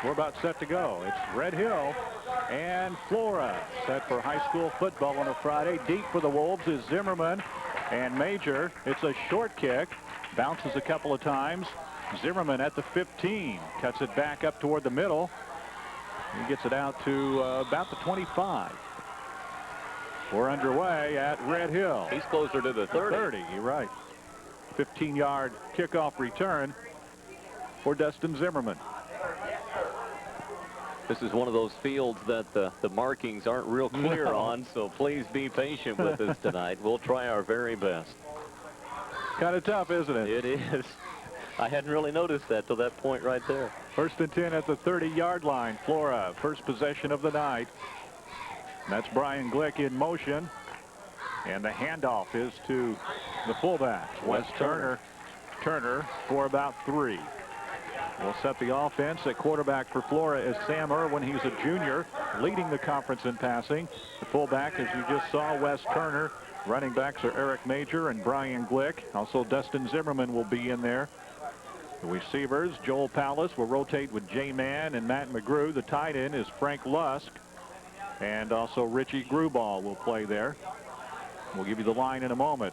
We're about set to go. It's Red Hill and Flora set for high school football on a Friday. Deep for the Wolves is Zimmerman and Major. It's a short kick. Bounces a couple of times. Zimmerman at the 15. Cuts it back up toward the middle. He gets it out to about the 25. We're underway at Red Hill. He's closer to the 30. You're right. 15-yard kickoff return for Dustin Zimmerman. This is one of those fields that the markings aren't real clear on, so please be patient with us tonight. We'll try our very best. Kind of tough, isn't it? It is. I hadn't really noticed that till that point right there. 1st and 10 at the 30-yard line. Flora, first possession of the night. That's Brian Glick in motion. And the handoff is to the fullback, Wes Turner. Turner for about 3. We'll set the offense. At quarterback for Flora is Sam Irwin. He's a junior, leading the conference in passing. The fullback, as you just saw, Wes Turner. Running backs are Eric Major and Brian Glick. Also, Dustin Zimmerman will be in there. The receivers, Joel Pallas will rotate with Jay Mann and Matt McGrew. The tight end is Frank Lusk. And also Richie Gruball will play there. We'll give you the line in a moment.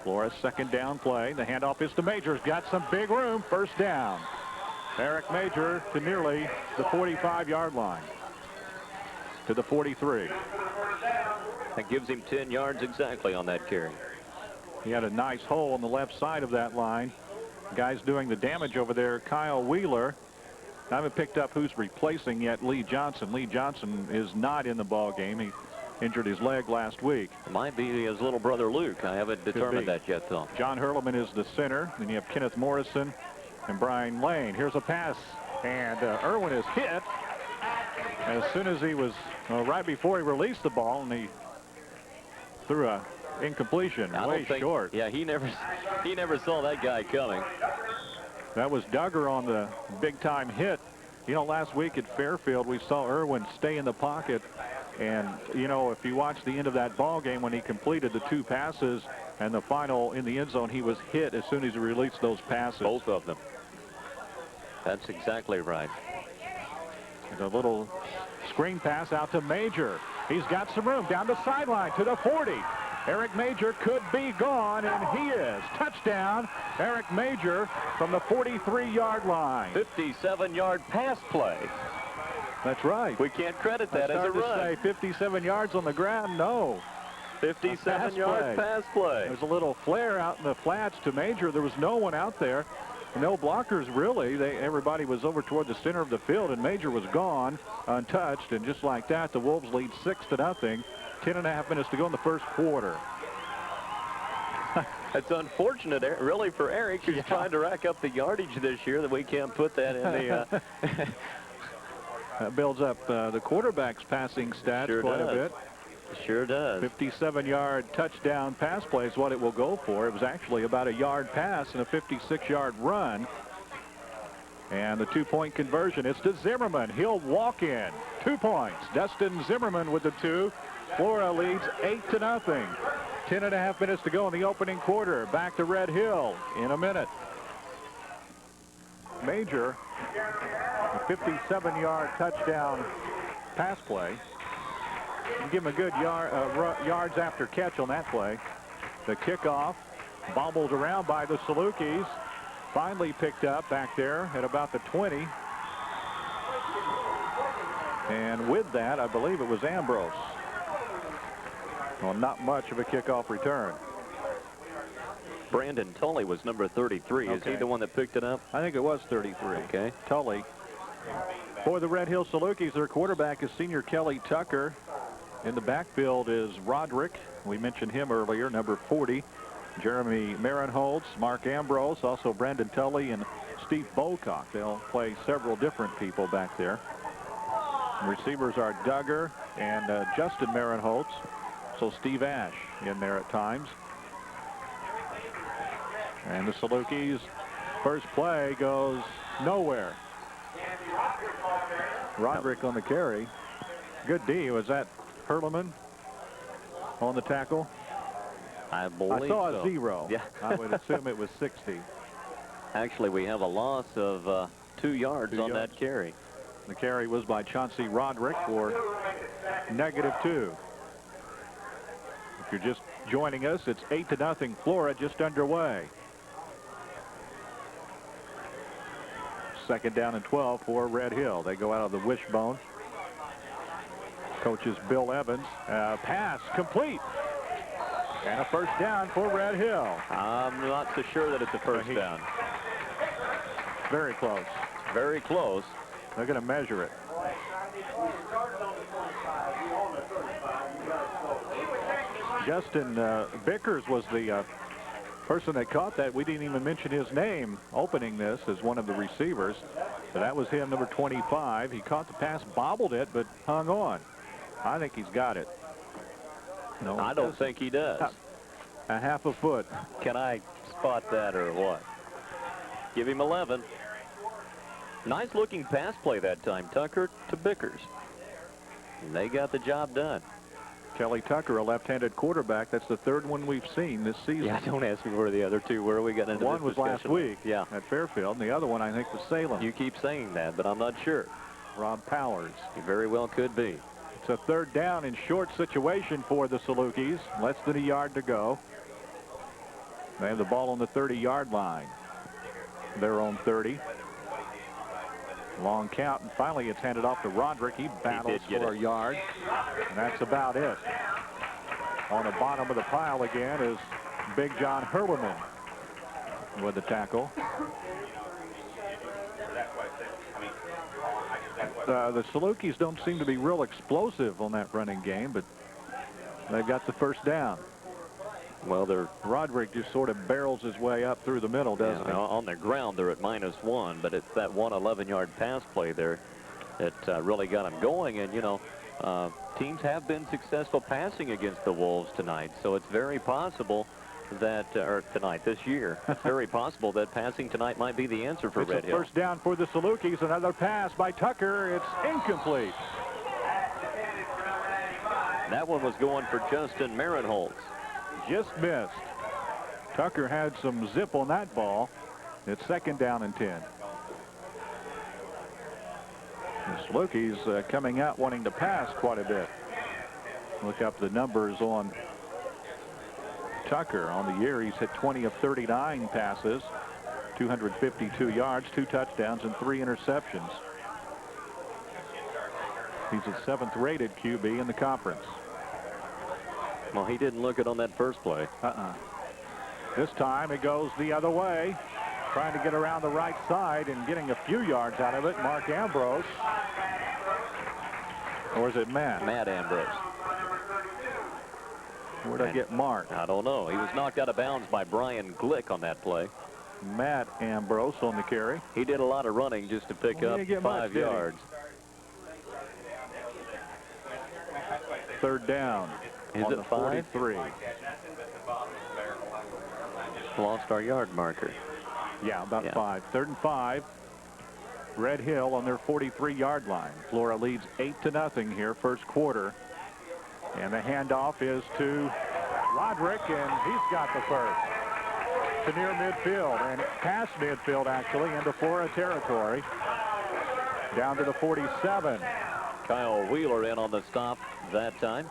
Flora's second down play. The handoff is to Major's. Got some big room. First down. Eric Major to nearly the 45-yard line. To the 43. That gives him 10 yards exactly on that carry. He had a nice hole on the left side of that line. Guys doing the damage over there, Kyle Wheeler. I haven't picked up who's replacing yet Lee Johnson. Lee Johnson is not in the ball game. He injured his leg last week. It might be his little brother Luke. I haven't determined that yet, though. John Hurleman is the center. Then you have Kenneth Morrison and Brian Lane. Here's a pass, and Irwin is hit as soon as he was right before he released the ball, and he threw a incompletion way short. Yeah, he never saw that guy coming. That was Duggar on the big-time hit. You know, last week at Fairfield, we saw Irwin stay in the pocket. And, you know, if you watch the end of that ball game when he completed the 2 passes and the final in the end zone, he was hit as soon as he released those passes. Both of them. That's exactly right. And a little screen pass out to Major. He's got some room down the sideline to the 40. Eric Major could be gone, and he is. Touchdown, Eric Major from the 43-yard line. 57-yard pass play. That's right. We can't credit that as a run. To say 57 yards on the ground. No. 57-yard pass play. There's a little flare out in the flats to Major. There was no one out there. No blockers, really. Everybody was over toward the center of the field, and Major was gone, untouched. And just like that, the Wolves lead 6-0. 10.5 minutes to go in the first quarter. It's unfortunate, really, for Eric, who's trying to rack up the yardage this year, that we can't put that in the... That builds up the quarterback's passing stats quite a bit. Sure does. 57-yard touchdown pass play is what it will go for. It was actually about a yard pass and a 56-yard run. And the 2-point conversion is to Zimmerman. He'll walk in. 2 points. Dustin Zimmerman with the 2. Flora leads 8-0. 10.5 minutes to go in the opening quarter. Back to Red Hill in a minute. Major, a 57-yard touchdown pass play. You give him a good yards after catch on that play. The kickoff bobbled around by the Salukis. Finally picked up back there at about the 20. And with that, I believe it was Ambrose. Well, not much of a kickoff return. Brandon Tully was number 33. Okay. Is he the one that picked it up? I think it was 33. Okay. Tully. For the Red Hill Salukis, their quarterback is senior Kelly Tucker. In the backfield is Roderick. We mentioned him earlier, number 40. Jeremy Marinholtz, Mark Ambrose, also Brandon Tully and Steve Bocock. They'll play several different people back there. Receivers are Duggar and Justin Marinholtz. So Steve Ash in there at times. And the Salukis' first play goes nowhere. Roderick on the carry. Good D. Was that Hurleman on the tackle? I believe I saw a so. 0. Yeah. I would assume it was 60. Actually, we have a loss of 2 yards on that carry. The carry was by Chauncey Roderick for -2. If you're just joining us, it's 8-0 Flora, just underway. 2nd down and 12 for Red Hill. They go out of the wishbone. Coach is Bill Evans. Pass complete. And a 1st down for Red Hill. I'm not so sure that it's a 1st down. Very close. Very close. They're going to measure it. Justin Vickers was the person that caught that. We didn't even mention his name opening this as one of the receivers. So that was him, number 25. He caught the pass, bobbled it, but hung on. I think he's got it. No, I don't think he does. A half a foot. Can I spot that or what? Give him 11. Nice looking pass play that time. Tucker to Vickers. And they got the job done. Kelly Tucker, a left-handed quarterback. That's the 3rd one we've seen this season. Yeah, don't ask me where the other 2 were. We got into one was last week. Yeah, at Fairfield, and the other one I think was Salem. You keep saying that, but I'm not sure. Rob Powers. He very well could be. It's a 3rd down and short situation for the Salukis. Less than a yard to go. They have the ball on the 30-yard line. Their own 30. Long count, and finally it's handed off to Roderick. He battles for a yard, and that's about it. On the bottom of the pile again is Big John Herleman with the tackle. The Salukis don't seem to be real explosive on that running game, but they've got the 1st down. Well, Roderick just sort of barrels his way up through the middle, doesn't he? On the ground, they're at -1, but it's that 1 11-yard pass play there that really got them going. And, you know, teams have been successful passing against the Wolves tonight, so it's very possible that, or tonight, this year, it's very possible that passing tonight might be the answer for Red Hill. 1st down for the Salukis. Another pass by Tucker. It's incomplete. That one was going for Justin Marinholtz. Just missed. Tucker had some zip on that ball. It's 2nd down and 10. The Salukis coming out wanting to pass quite a bit. Look up the numbers on Tucker. On the year, he's hit 20 of 39 passes, 252 yards, 2 touchdowns, and 3 interceptions. He's the 7th rated QB in the conference. Well, he didn't look it on that first play. This time it goes the other way, trying to get around the right side and getting a few yards out of it. Mark Ambrose. Or is it Matt? Matt Ambrose. Where'd I get Mark? I don't know. He was knocked out of bounds by Brian Glick on that play. Matt Ambrose on the carry. He did a lot of running just to pick up 5 yards. 3rd down. Is on it the 5? 43. Lost our yard marker. Yeah, about 5. 3rd and 5. Red Hill on their 43-yard line. Flora leads 8-0 here, 1st quarter. And the handoff is to Roderick, and he's got the 1st. To near midfield, and past midfield, actually, into Flora territory. Down to the 47. Kyle Wheeler in on the stop that time.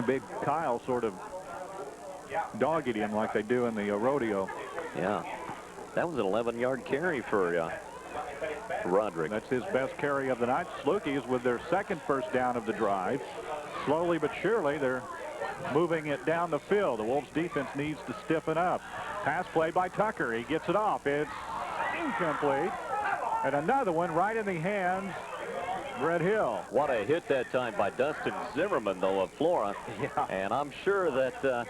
Big Kyle sort of dogged him like they do in the rodeo. Yeah, that was an 11-yard carry for Roderick. That's his best carry of the night. Salukis with their 2nd 1st down of the drive. Slowly but surely, they're moving it down the field. The Wolves defense needs to stiffen up. Pass play by Tucker. He gets it off. It's incomplete. And another one right in the hands Red Hill. What a hit that time by Dustin Zimmerman, though, of Flora. Yeah. And I'm sure that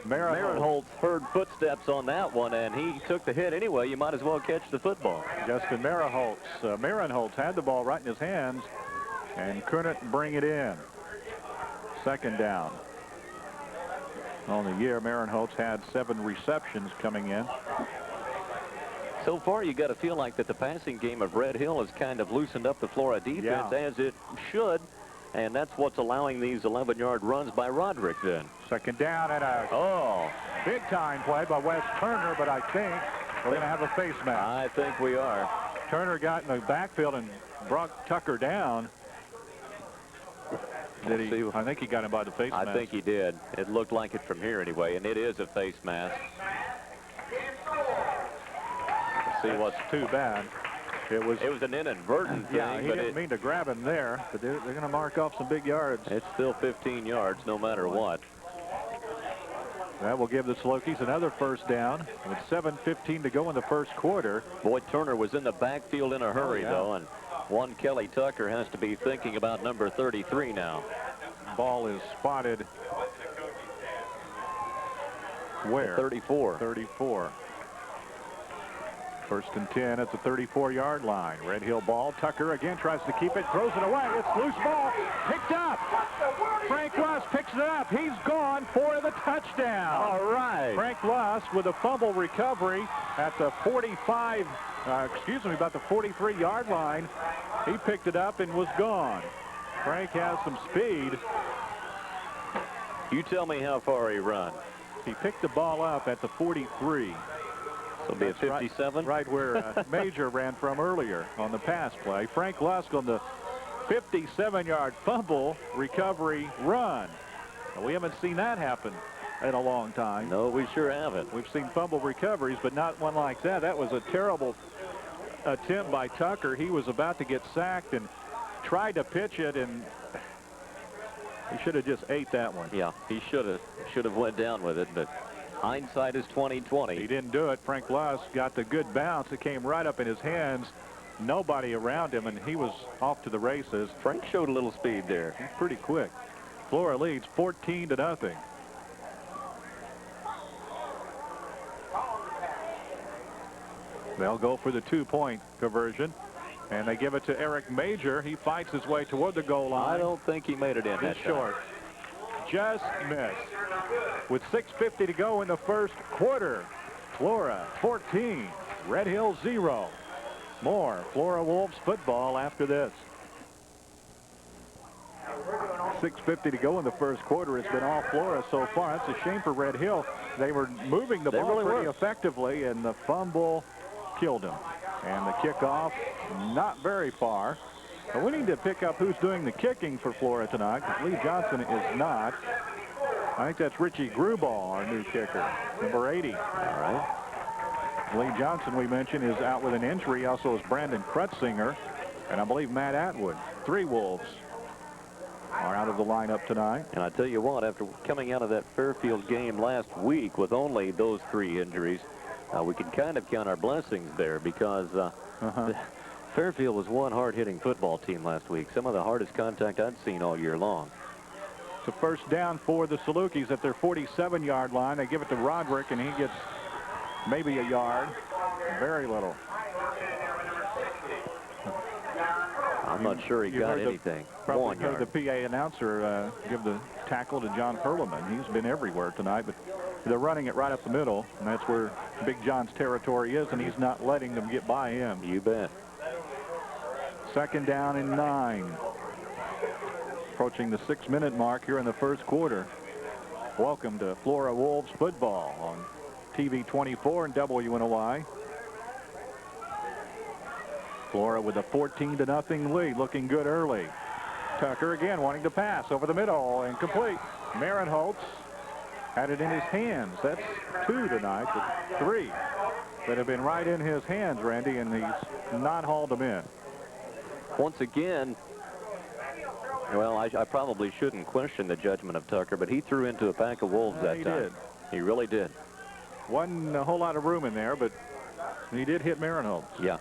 Marinholtz heard footsteps on that one, and he took the hit anyway. You might as well catch the football. Justin Marinholtz had the ball right in his hands and couldn't bring it in. 2nd down. On the year, Marinholtz had 7 receptions coming in. So far, you got to feel like that the passing game of Red Hill has kind of loosened up the Flora defense, as it should, and that's what's allowing these 11-yard runs by Roderick then. 2nd down and a big-time play by Wes Turner, but I think We're going to have a face mask. I think we are. Turner got in the backfield and brought Tucker down. Did he? I think he got him by the face mask. I think he did. It looked like it from here anyway, and it is a face mask. See what's too bad. It was an inadvertent thing. Yeah, he didn't mean to grab him there, but they're going to mark off some big yards. It's still 15 yards no matter what. That will give the Salukis another first down with 7:15 to go in the first quarter. Boy, Turner was in the backfield in a hurry, though, and one Kelly Tucker has to be thinking about number 33 now. Ball is spotted where? 34. 34. First and 10 at the 34-yard line. Red Hill ball. Tucker again tries to keep it, throws it away. It's loose ball. Picked up. Frank Luss picks it up. He's gone for the touchdown. All right. Frank Luss with a fumble recovery at the 45, about the 43-yard line. He picked it up and was gone. Frank has some speed. You tell me how far he run. He picked the ball up at the 43. So it'll be a 57? Right where Major ran from earlier on the pass play. Frank Lusk on the 57-yard fumble recovery run. Now, we haven't seen that happen in a long time. No, we sure haven't. We've seen fumble recoveries, but not one like that. That was a terrible attempt by Tucker. He was about to get sacked and tried to pitch it, and he should have just ate that one. Yeah, he should have went down with it, but hindsight is 20/20. He didn't do it. Frank Luss got the good bounce. It came right up in his hands. Nobody around him, and he was off to the races. Frank showed a little speed there. He's pretty quick. Flora leads 14-0. They'll go for the 2-point conversion, and they give it to Eric Major. He fights his way toward the goal line. I don't think he made it in that short. Just missed. With 6:50 to go in the first quarter. Flora 14, Red Hill 0. More Flora Wolves football after this. 6:50 to go in the first quarter. It's been all Flora so far. That's a shame for Red Hill. They were moving the ball pretty effectively, and the fumble killed him. And the kickoff not very far. But we need to pick up who's doing the kicking for Flora tonight, because Lee Johnson is not. I think that's Richie Gruball, our new kicker, number 80. All right. Lee Johnson, we mentioned, is out with an injury. Also is Brandon Krutzinger, and I believe Matt Atwood. 3 Wolves are out of the lineup tonight. And I tell you what, after coming out of that Fairfield game last week with only those 3 injuries, we can kind of count our blessings there, because Fairfield was one hard-hitting football team last week. Some of the hardest contact I'd seen all year long. It's a first down for the Salukis at their 47-yard line. They give it to Roderick, and he gets maybe a yard. Very little. I'm not sure he got anything. Probably heard the PA announcer give the tackle to John Perleman. He's been everywhere tonight, but they're running it right up the middle, and that's where Big John's territory is, and he's not letting them get by him. You bet. Second down and 9. Approaching the 6-minute mark here in the first quarter. Welcome to Flora Wolves football on TV 24 and WNOI. Flora with a 14-0 lead, looking good early. Tucker again wanting to pass over the middle, incomplete. Marinholtz had it in his hands. That's 2 tonight, but 3 that have been right in his hands, Randy, and he's not hauled them in. Once again, well, I probably shouldn't question the judgment of Tucker, but he threw into a pack of wolves that time. Did. He really did. Wasn't a whole lot of room in there, but he did hit Marinholtz. Yeah.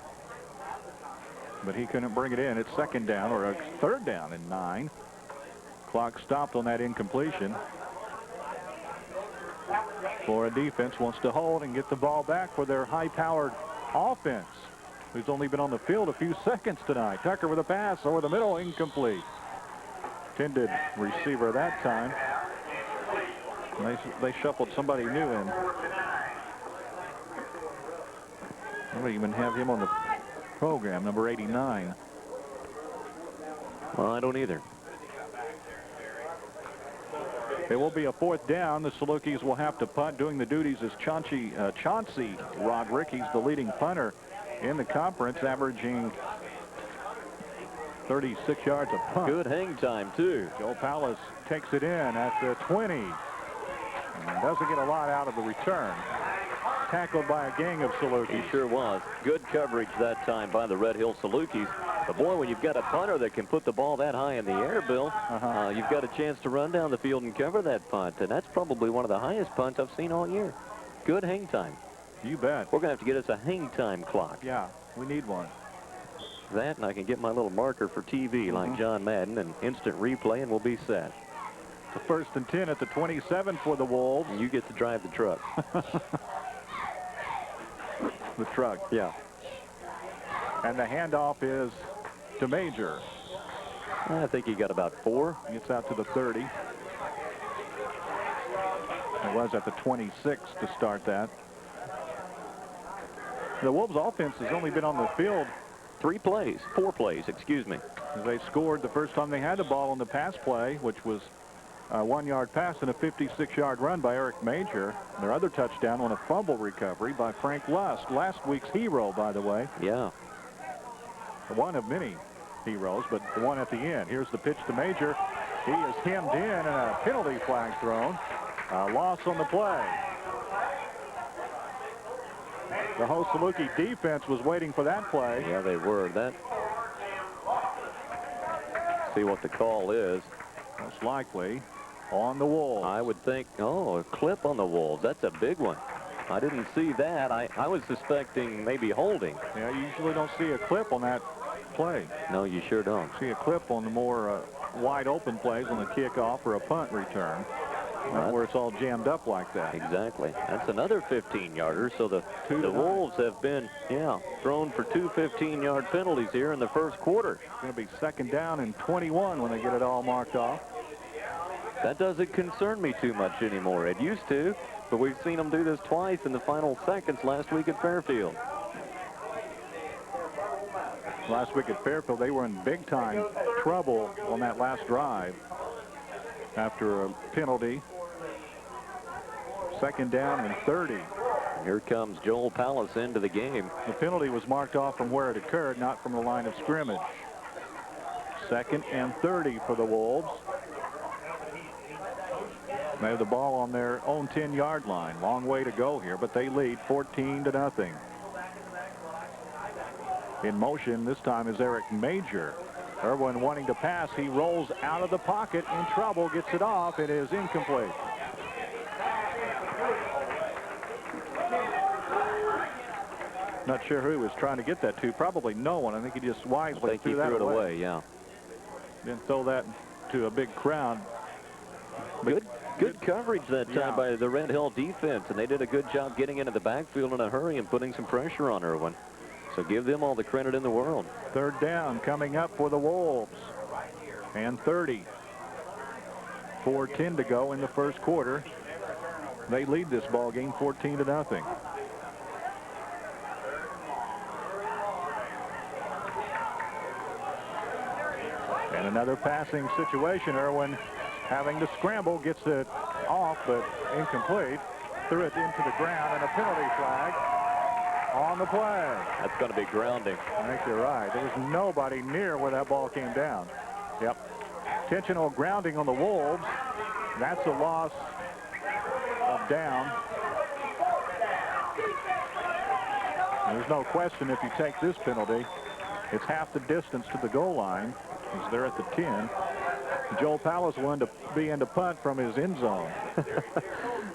But he couldn't bring it in. It's second down, or a third down and 9. Clock stopped on that incompletion. Florida defense wants to hold and get the ball back for their high-powered offense, who's only been on the field a few seconds tonight. Tucker with a pass over the middle, incomplete. Intended receiver that time. And they shuffled somebody new in. I don't even have him on the program, number 89. Well, I don't either. It will be a 4th down. The Salukis will have to punt. Doing the duties is Chauncey Roderick. He's the leading punter in the conference, averaging 36 yards a punt. Good hang time, too. Joe Palace takes it in at the 20. And doesn't get a lot out of the return. Tackled by a gang of Salukis. He sure was. Good coverage that time by the Red Hill Salukis. But boy, when you've got a punter that can put the ball that high in the air, Bill, you've got a chance to run down the field and cover that punt. And that's probably one of the highest punts I've seen all year. Good hang time. You bet. We're going to have to get us a hang time clock. Yeah, we need one. That, and I can get my little marker for TV like John Madden, and instant replay, and we'll be set. The 1st and 10 at the 27 for the Wolves. And you get to drive the truck. The truck. Yeah. And the handoff is to Major. I think he got about 4. Gets out to the 30. It was at the 26 to start that. The Wolves offense has only been on the field 4 plays, excuse me. They scored the first time they had the ball on the pass play, which was a 1-yard pass and a 56-yard run by Eric Major. Their other touchdown on a fumble recovery by Frank Lust, last week's hero, by the way. Yeah. One of many heroes, but the one at the end. Here's the pitch to Major. He is hemmed in and a penalty flag thrown. A loss on the play. The whole Saluki defense was waiting for that play. Yeah, they were. See what the call is. Most likely on the Wolves. I would think, a clip on the Wolves. That's a big one. I didn't see that. I was suspecting maybe holding. Yeah, you usually don't see a clip on that play. No, you sure don't. See a clip on the more wide open plays on the kickoff or a punt return. Not where it's all jammed up like that. Exactly. That's another 15-yarder. So the Wolves have been, thrown for 2 15-yard penalties here in the first quarter. It's going to be 2nd down and 21 when they get it all marked off. That doesn't concern me too much anymore. It used to, but we've seen them do this twice in the final seconds last week at Fairfield. Last week at Fairfield, they were in big-time trouble on that last drive after a penalty. 2nd down and 30. Here comes Joel Palace into the game. The penalty was marked off from where it occurred, not from the line of scrimmage. 2nd and 30 for the Wolves. They have the ball on their own 10-yard line. Long way to go here, but they lead 14-0. In motion this time is Eric Major. Irwin wanting to pass. He rolls out of the pocket, in trouble, gets it off. It is incomplete. Not sure who he was trying to get that to. Probably no one. I think he just wisely threw that it away. Yeah. Didn't throw that to a big crowd. Good coverage that time by the Red Hill defense, and they did a good job getting into the backfield in a hurry and putting some pressure on Irwin. So give them all the credit in the world. 3rd down coming up for the Wolves. And 30. 4:10 to go in the first quarter. They lead this ball game 14-0. And another passing situation. Irwin having to scramble, gets it off, but incomplete. Threw it into the ground, and a penalty flag on the play. That's going to be grounding. I think you're right. There was nobody near where that ball came down. Yep. Intentional grounding on the Wolves. That's a loss of down. And there's no question if you take this penalty, it's half the distance to the goal line. As they're at the 10. Joel Palace wanted to be in to punt from his end zone.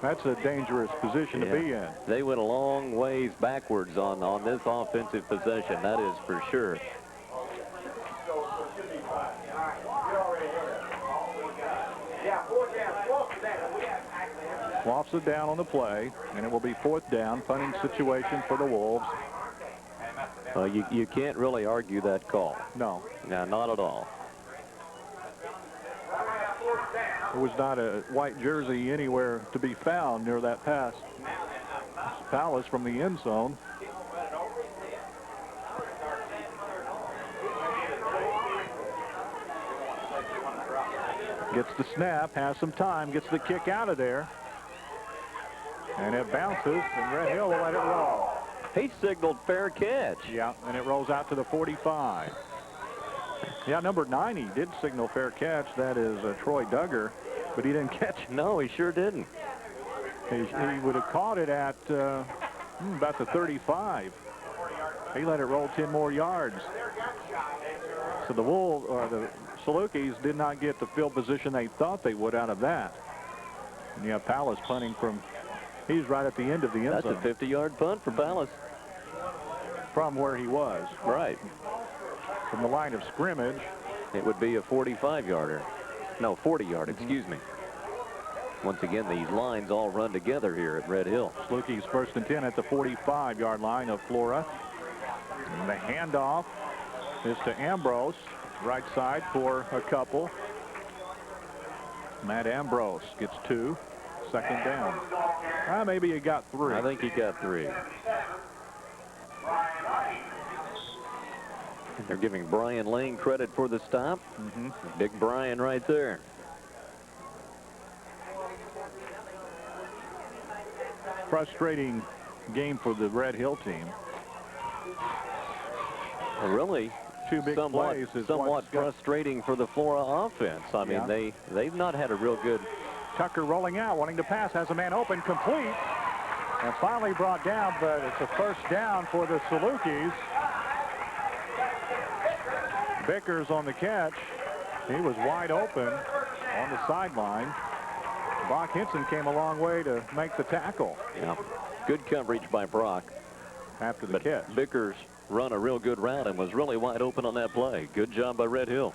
That's a dangerous position to be in. They went a long ways backwards on this offensive possession. That is for sure. Lofts it down on the play, and it will be 4th down. Punting situation for the Wolves. You can't really argue that call. No. No, not at all. There was not a white jersey anywhere to be found near that pass. Palace from the end zone. Gets the snap, has some time, gets the kick out of there. And it bounces, and Red Hill will let it roll. He signaled fair catch. Yeah, and it rolls out to the 45. Yeah, number 90 did signal fair catch. That is Troy Duggar, but he didn't catch it. No, he sure didn't. He would have caught it at about the 35. He let it roll 10 more yards. So the Salukis did not get the field position they thought they would out of that. And you have Palace punting from, he's right at the end of the end zone. That's a 50-yard punt for Palace. From where he was. Right. From the line of scrimmage. It would be a 45-yarder. No, 40-yard, excuse me. Once again, these lines all run together here at Red Hill. Salukis 1st and 10 at the 45-yard line of Flora. And the handoff is to Ambrose. Right side for a couple. Matt Ambrose gets 2. 2nd down. Maybe he got 3. I think he got 3. They're giving Brian Lane credit for the stop. Big Brian right there. Frustrating game for the Red Hill team. Well, really, 2 big plays is somewhat frustrating for the Flora offense. I mean, they've not had a real good. Tucker rolling out, wanting to pass, has a man open, complete, and finally brought down, but it's a 1st down for the Salukis. Vickers on the catch. He was wide open on the sideline. Brock Henson came a long way to make the tackle. Yeah, good coverage by Brock. After the catch. Vickers run a real good route and was really wide open on that play. Good job by Red Hill.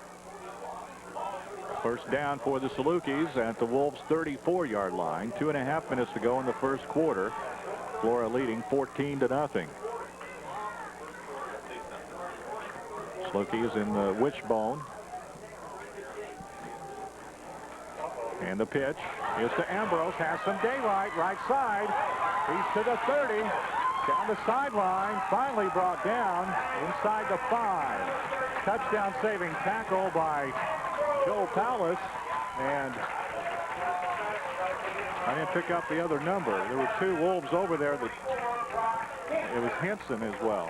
1st down for the Salukis at the Wolves' 34-yard line. 2.5 minutes to go in the 1st quarter. Flora leading 14-0. Salukis in the wishbone. And the pitch is to Ambrose. Has some daylight. Right side. He's to the 30. Down the sideline. Finally brought down inside the 5. Touchdown saving tackle by Joe Palace. And I didn't pick up the other number. There were 2 Wolves over there. It was Henson as well.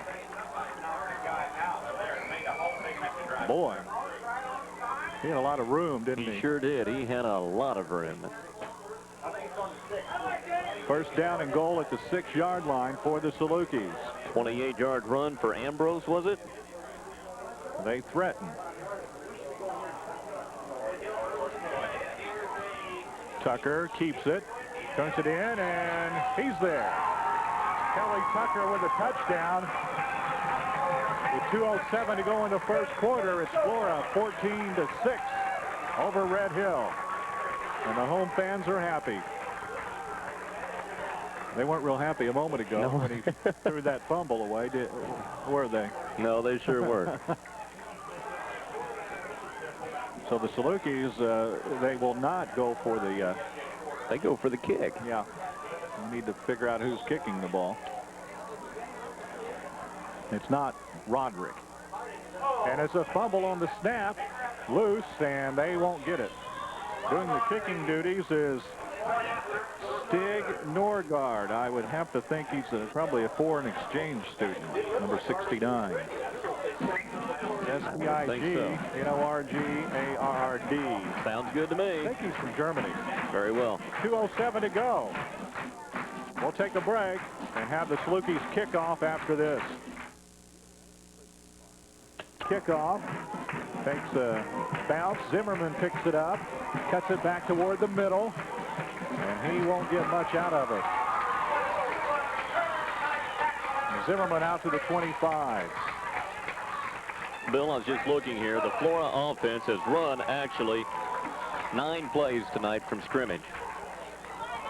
Boy, he had a lot of room, didn't he? He sure did. He had a lot of room. 1st down and goal at the 6-yard line for the Salukis. 28-yard run for Ambrose, was it? They threaten. Tucker keeps it, turns it in, and he's there. Kelly Tucker with a touchdown. With 2:07 to go in the 1st quarter, it's Flora 14-6 over Red Hill. And the home fans are happy. They weren't real happy a moment ago when he threw that fumble away, were they? No, they sure were. So the Salukis, they will not go for the... they go for the kick. Yeah. We need to figure out who's kicking the ball. It's not Roderick. And it's a fumble on the snap. Loose, and they won't get it. Doing the kicking duties is Stig Norgard. I would have to think he's probably a foreign exchange student, number 69. S-P-I-G-N-O-R-G-A-R-R-D. Sounds good to me. I think he's from Germany. Very well. 2:07 to go. We'll take a break and have the Salukis kickoff after this. Kickoff. Takes a bounce. Zimmerman picks it up. Cuts it back toward the middle. And he won't get much out of it. Zimmerman out to the 25. Bill, I was just looking here. The Flora offense has run actually 9 plays tonight from scrimmage.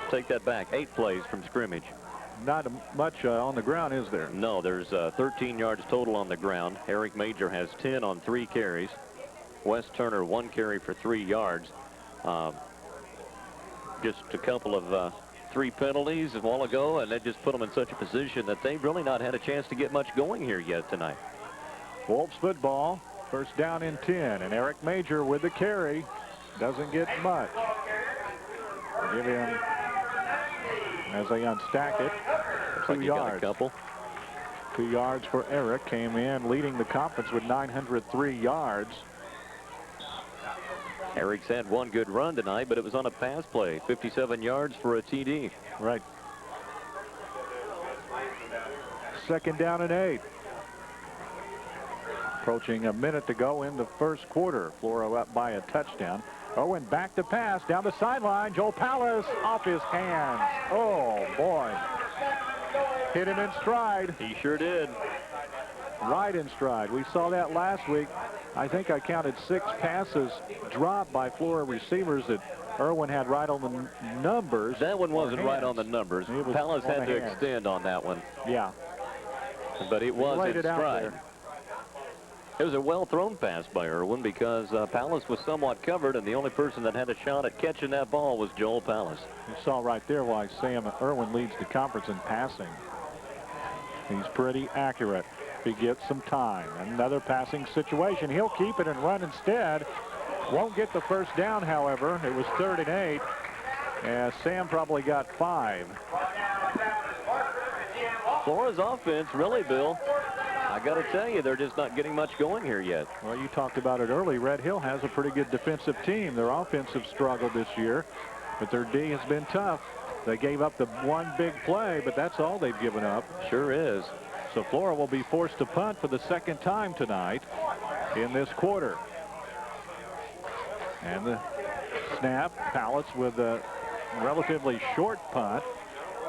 Take that back. 8 plays from scrimmage. Not much on the ground, is there? No, there's 13 yards total on the ground. Eric Major has 10 on 3 carries. Wes Turner 1 carry for 3 yards. Just a couple of 3 penalties a while ago, and that just put them in such a position that they've really not had a chance to get much going here yet tonight. Wolves football, 1st down and 10, and Eric Major with the carry. Doesn't get much. Give him, as they unstack it, Looks 2 like he yards. got a couple. 2 yards for Eric. Came in leading the conference with 903 yards. Eric's had one good run tonight, but it was on a pass play. 57 yards for a TD. Right. 2nd down and 8. Approaching a minute to go in the first quarter. Flora up by a touchdown. Owen back to pass down the sideline. Joel Pallas off his hands. Oh, boy. Hit him in stride. He sure did. Right in stride. We saw that last week. I think I counted 6 passes dropped by Flora receivers that Irwin had right on the numbers. That one wasn't right on the numbers. Pallas had to extend on that one. Yeah. But it was in stride. It was a well-thrown pass by Irwin because Pallas was somewhat covered, and the only person that had a shot at catching that ball was Joel Pallas. You saw right there why Sam Irwin leads the conference in passing. He's pretty accurate. He gets some time. Another passing situation. He'll keep it and run instead. Won't get the first down, however. It was 3rd and 8. And Sam probably got 5. Flora's offense, really, Bill, I got to tell you, they're just not getting much going here yet. Well, you talked about it early. Red Hill has a pretty good defensive team. Their offense have struggled this year, but their D has been tough. They gave up the one big play, but that's all they've given up. Sure is. So Flora will be forced to punt for the 2nd time tonight in this quarter. And the snap, Pallas with a relatively short punt.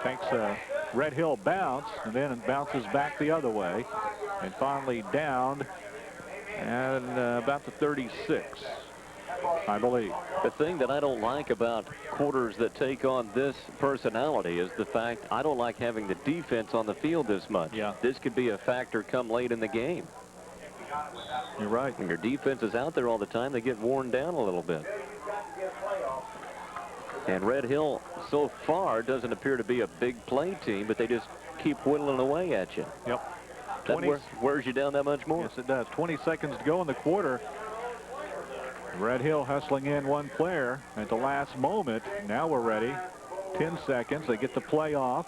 Takes a Red Hill bounce and then it bounces back the other way. And finally downed and about the 36, I believe. The thing that I don't like about quarters that take on this personality is the fact I don't like having the defense on the field this much. Yeah. This could be a factor come late in the game. You're right. When your defense is out there all the time, they get worn down a little bit. And Red Hill so far doesn't appear to be a big play team, but they just keep whittling away at you. Yep. That wears you down that much more. Yes, it does. 20 seconds to go in the quarter. Red Hill hustling in one player at the last moment. Now we're ready. 10 seconds. They get the play off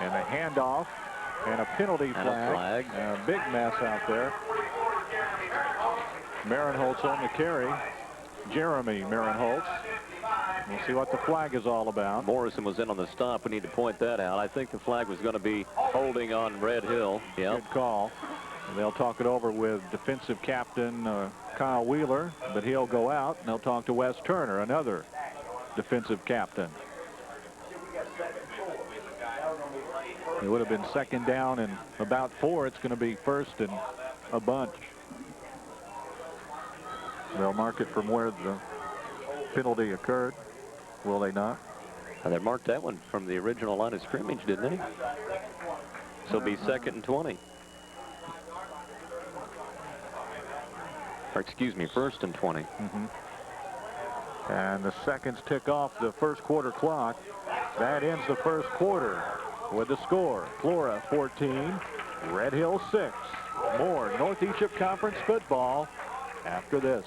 and a handoff and a penalty flag. A big mess out there. Marinholtz on the carry. Jeremy Marinholtz. We'll see what the flag is all about. Morrison was in on the stop. We need to point that out. I think the flag was going to be holding on Red Hill. Yeah. Good call. And they'll talk it over with defensive captain Kyle Wheeler, but he'll go out and they'll talk to Wes Turner, another defensive captain. It would have been 2nd down and about 4. It's going to be 1st and a bunch. They'll mark it from where the penalty occurred. Will they not? They marked that one from the original line of scrimmage, didn't they? So it'll be 2nd and 20. Or excuse me, 1st and 20. And the seconds tick off the first quarter clock. That ends the first quarter with the score. Flora 14, Red Hill 6. More North Egypt Conference football after this.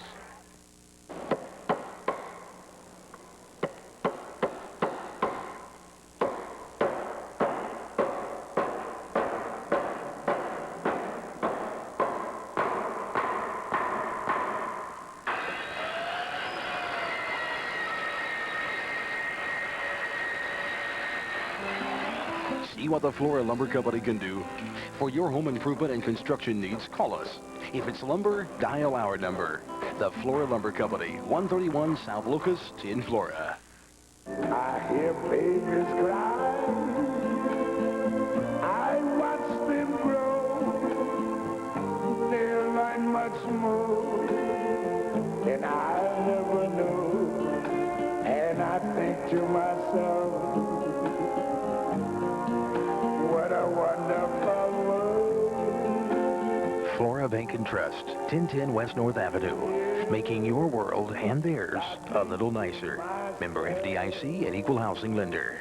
See what the Flora Lumber Company can do. For your home improvement and construction needs, call us. If it's lumber, dial our number. The Flora Lumber Company, 131 South Locust in Flora. I hear babies cry. I watch them grow. They learn much more than I never knew. And I think to myself, what a wonderful world. Flora Bank and Trust, 1010 West North Avenue, making your world and theirs a little nicer. Member FDIC and Equal Housing Lender.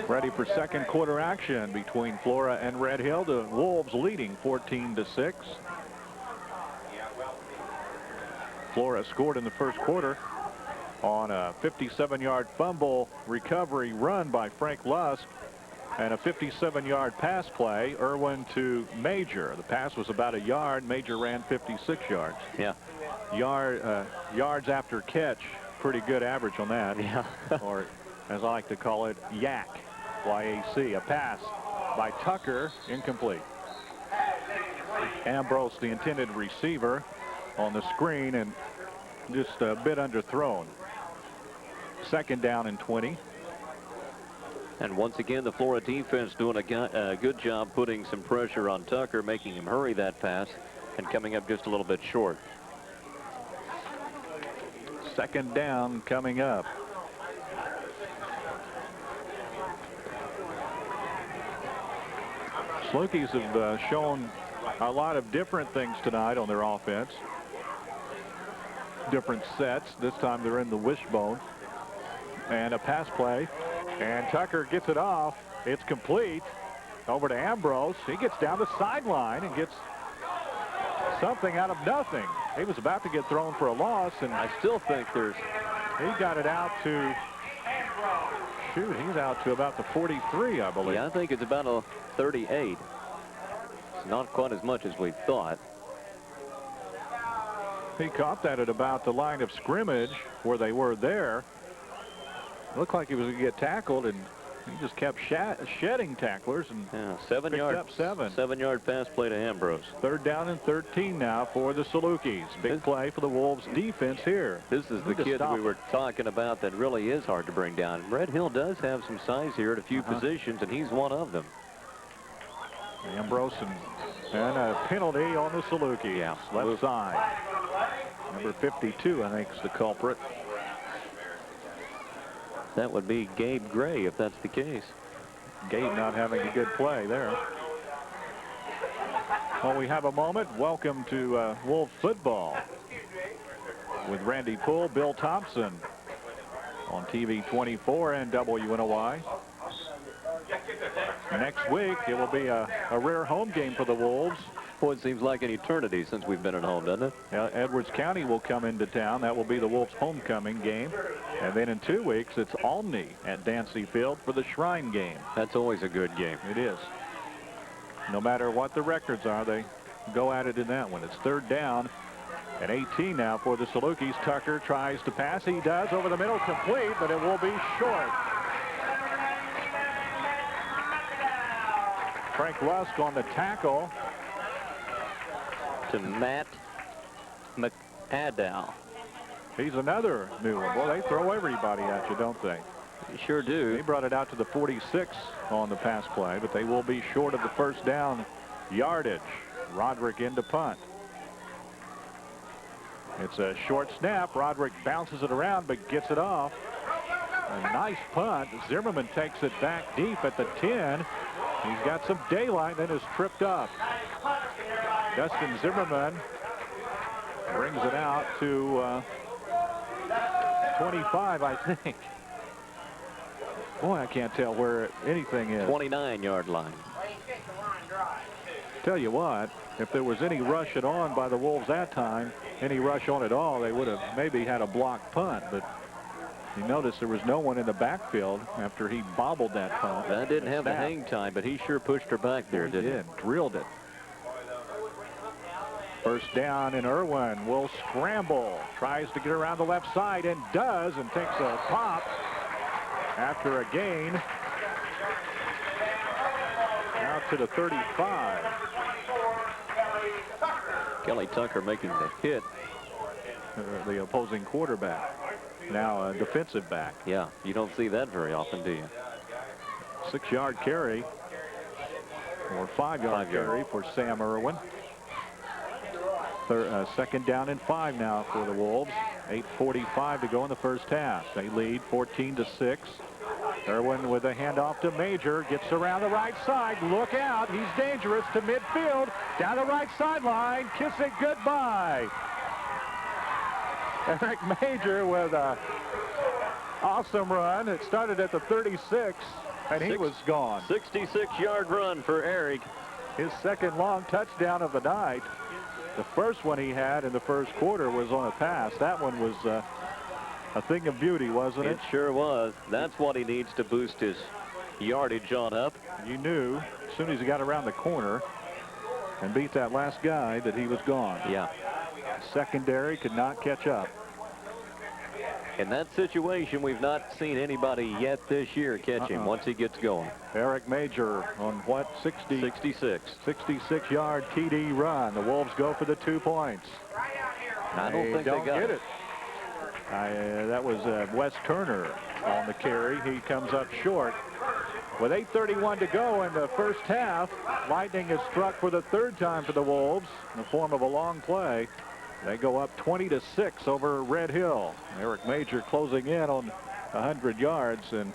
Ready for second quarter action between Flora and Red Hill. The Wolves leading 14-6. Flora scored in the first quarter on a 57-yard fumble recovery run by Frank Lusk and a 57-yard pass play, Irwin to Major. The pass was about a yard. Major ran 56 yards. Yeah. Yards after catch, pretty good average on that. Yeah. Or as I like to call it, YAC, Y-A-C. A pass by Tucker, incomplete. Ambrose, the intended receiver, on the screen and just a bit underthrown. Second down and 20. And once again, the Flora defense doing a good job putting some pressure on Tucker, making him hurry that pass and coming up just a little bit short. Second down coming up. Salukis have shown a lot of different things tonight on their offense. Different sets. This time they're in the wishbone. And a pass play. And Tucker gets it off. It's complete. Over to Ambrose. He gets down the sideline and gets something out of nothing. He was about to get thrown for a loss, and I still think he got it out to, shoot, he's out to about the 43, I believe. Yeah, I think it's about a 38. It's not quite as much as we thought. He caught that at about the line of scrimmage where they were there. Looked like he was going to get tackled, and he just kept shedding tacklers and Yeah, up seven. 7-yard pass play to Ambrose. Third down and 13 now for the Salukis. Big play for the Wolves defense here. This is the kid we were talking about that really is hard to bring down. Red Hill does have some size here at a few positions, and he's one of them. Ambrose and a penalty on the Salukis. Yeah. Left side. Number 52, I think, is the culprit. That would be Gabe Gray if that's the case. Gabe not having a good play there. Well, we have a moment. Welcome to Wolf football with Randy Poole, Bill Thompson on TV 24 and WNOI. Next week, it will be a rare home game for the Wolves. Boy, it seems like an eternity since we've been at home, doesn't it? Edwards County will come into town. That will be the Wolves' homecoming game. And then in 2 weeks, it's Olney at Dancy Field for the Shrine game. That's always a good game. It is. No matter what the records are, they go at it in that one. It's third down and 18 now for the Salukis. Tucker tries to pass. He does over the middle, complete, but it will be short. Frank Lusk on the tackle. To Matt McAdow. He's another new one. Well, they throw everybody at you, don't they? They sure do. They brought it out to the 46 on the pass play, but they will be short of the first down yardage. Roderick into punt. It's a short snap. Roderick bounces it around, but gets it off. A nice punt. Zimmerman takes it back deep at the 10. He's got some daylight, then is tripped up. Dustin Zimmerman brings it out to 25, I think. Boy, I can't tell where anything is. 29-yard line. Tell you what, if there was any rush at on by the Wolves that time, any rush on at all, they would have maybe had a blocked punt. But you notice there was no one in the backfield after he bobbled that punt. That didn't have the hang time, but he sure pushed her back there, didn't he? Drilled it. First down, and Irwin will scramble. Tries to get around the left side and does, and takes a pop after a gain. Out to the 35. Kelly Tucker making the hit. The opposing quarterback. Now a defensive back. Yeah, you don't see that very often, do you? 6-yard carry. Or 5-yard carry for Sam Irwin. Second down and 5 now for the Wolves. 8:45 to go in the first half. They lead 14-6. Irwin with a handoff to Major. Gets around the right side. Look out. He's dangerous to midfield. Down the right sideline. Kiss it goodbye. Eric Major with a awesome run. It started at the 36, and he was gone. 66-yard run for Eric. His second long touchdown of the night. The first one he had in the first quarter was on a pass. That one was a thing of beauty, wasn't it? It sure was. That's what he needs to boost his yardage on up. You knew as soon as he got around the corner and beat that last guy that he was gone. Yeah. Secondary could not catch up. In that situation, we've not seen anybody yet this year catch him once he gets going. Eric Major on what, 66. 66-yard TD run. The Wolves go for the 2 points. I don't think they got it. That was Wes Turner on the carry. He comes up short. With 8:31 to go in the first half, lightning is struck for the 3rd time for the Wolves in the form of a long play. They go up 20-6 over Red Hill. Eric Major closing in on 100 yards, and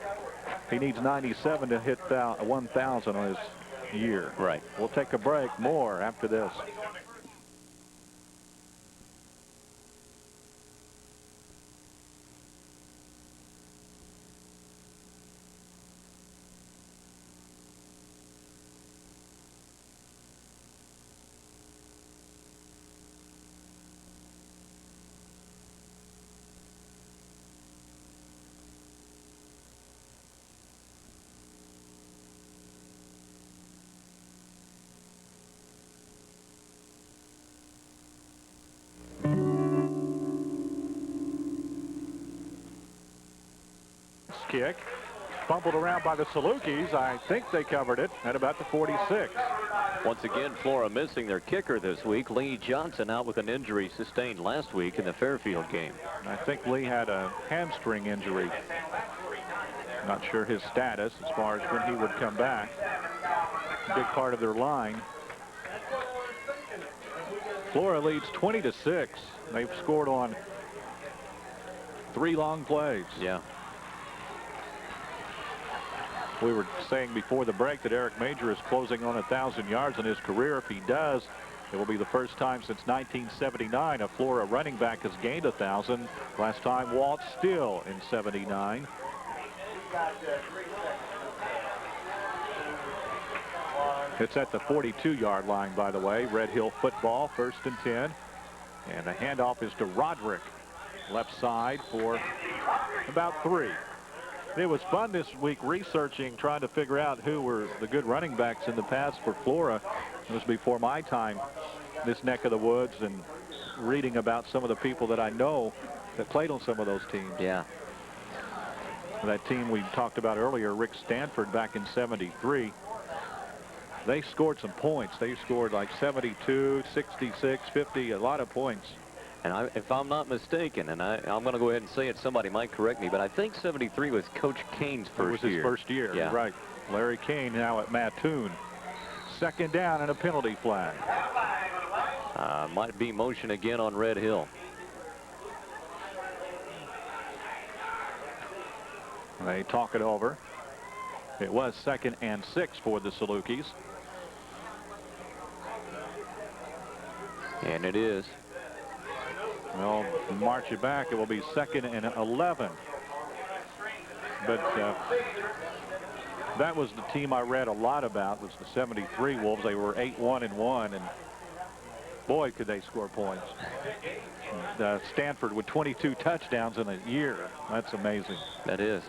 he needs 97 to hit 1,000 on his year. Right. We'll take a break. More after this. Kick fumbled around by the Salukis. I think they covered it at about the 46. Once again, Flora missing their kicker this week. Lee Johnson out with an injury sustained last week in the Fairfield game. I think Lee had a hamstring injury. Not sure his status as far as when he would come back. Big part of their line. Flora leads 20-6. They've scored on 3 long plays. Yeah. We were saying before the break that Eric Major is closing on 1,000 yards in his career. If he does, it will be the first time since 1979 a Flora running back has gained 1,000. Last time Walt Still in 79. It's at the 42-yard line, by the way. Red Hill football, 1st and 10. And the handoff is to Roderick. Left side for about 3. It was fun this week researching, trying to figure out who were the good running backs in the past for Flora. It was before my time, this neck of the woods, and reading about some of the people that I know that played on some of those teams. Yeah. That team we talked about earlier, Rick Stanford, back in '73. They scored some points. They scored like 72, 66, 50, a lot of points. And if I'm not mistaken, and I'm going to go ahead and say it, somebody might correct me, but I think 73 was Coach Kane's first year. It was his first year, yeah. Right. Larry Kane now at Mattoon. 2nd down and a penalty flag. Might be motion again on Red Hill. They talk it over. It was 2nd and 6 for the Salukis. And it is. Well, march it back. It will be 2nd and 11. But that was the team I read a lot about, was the '73 Wolves. They were 8-1-1, and boy, could they score points. Stanford with 22 touchdowns in a year. That's amazing. That is.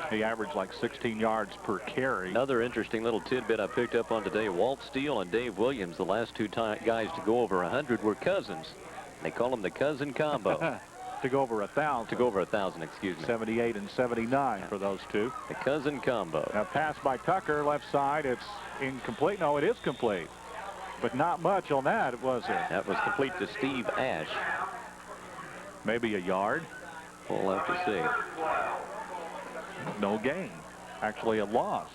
He averaged like 16 yards per carry. Another interesting little tidbit I picked up on today. Walt Steele and Dave Williams, the last 2 guys to go over 100, were cousins. They call them the cousin combo. To go over 1,000. To go over 1,000, excuse me. 78 and 79 for those two. The cousin combo. Now pass by Tucker, left side. It's incomplete. No, it is complete. But not much on that, was it? That was complete to Steve Ash. Maybe a yard. We'll have to see. No gain. Actually a loss.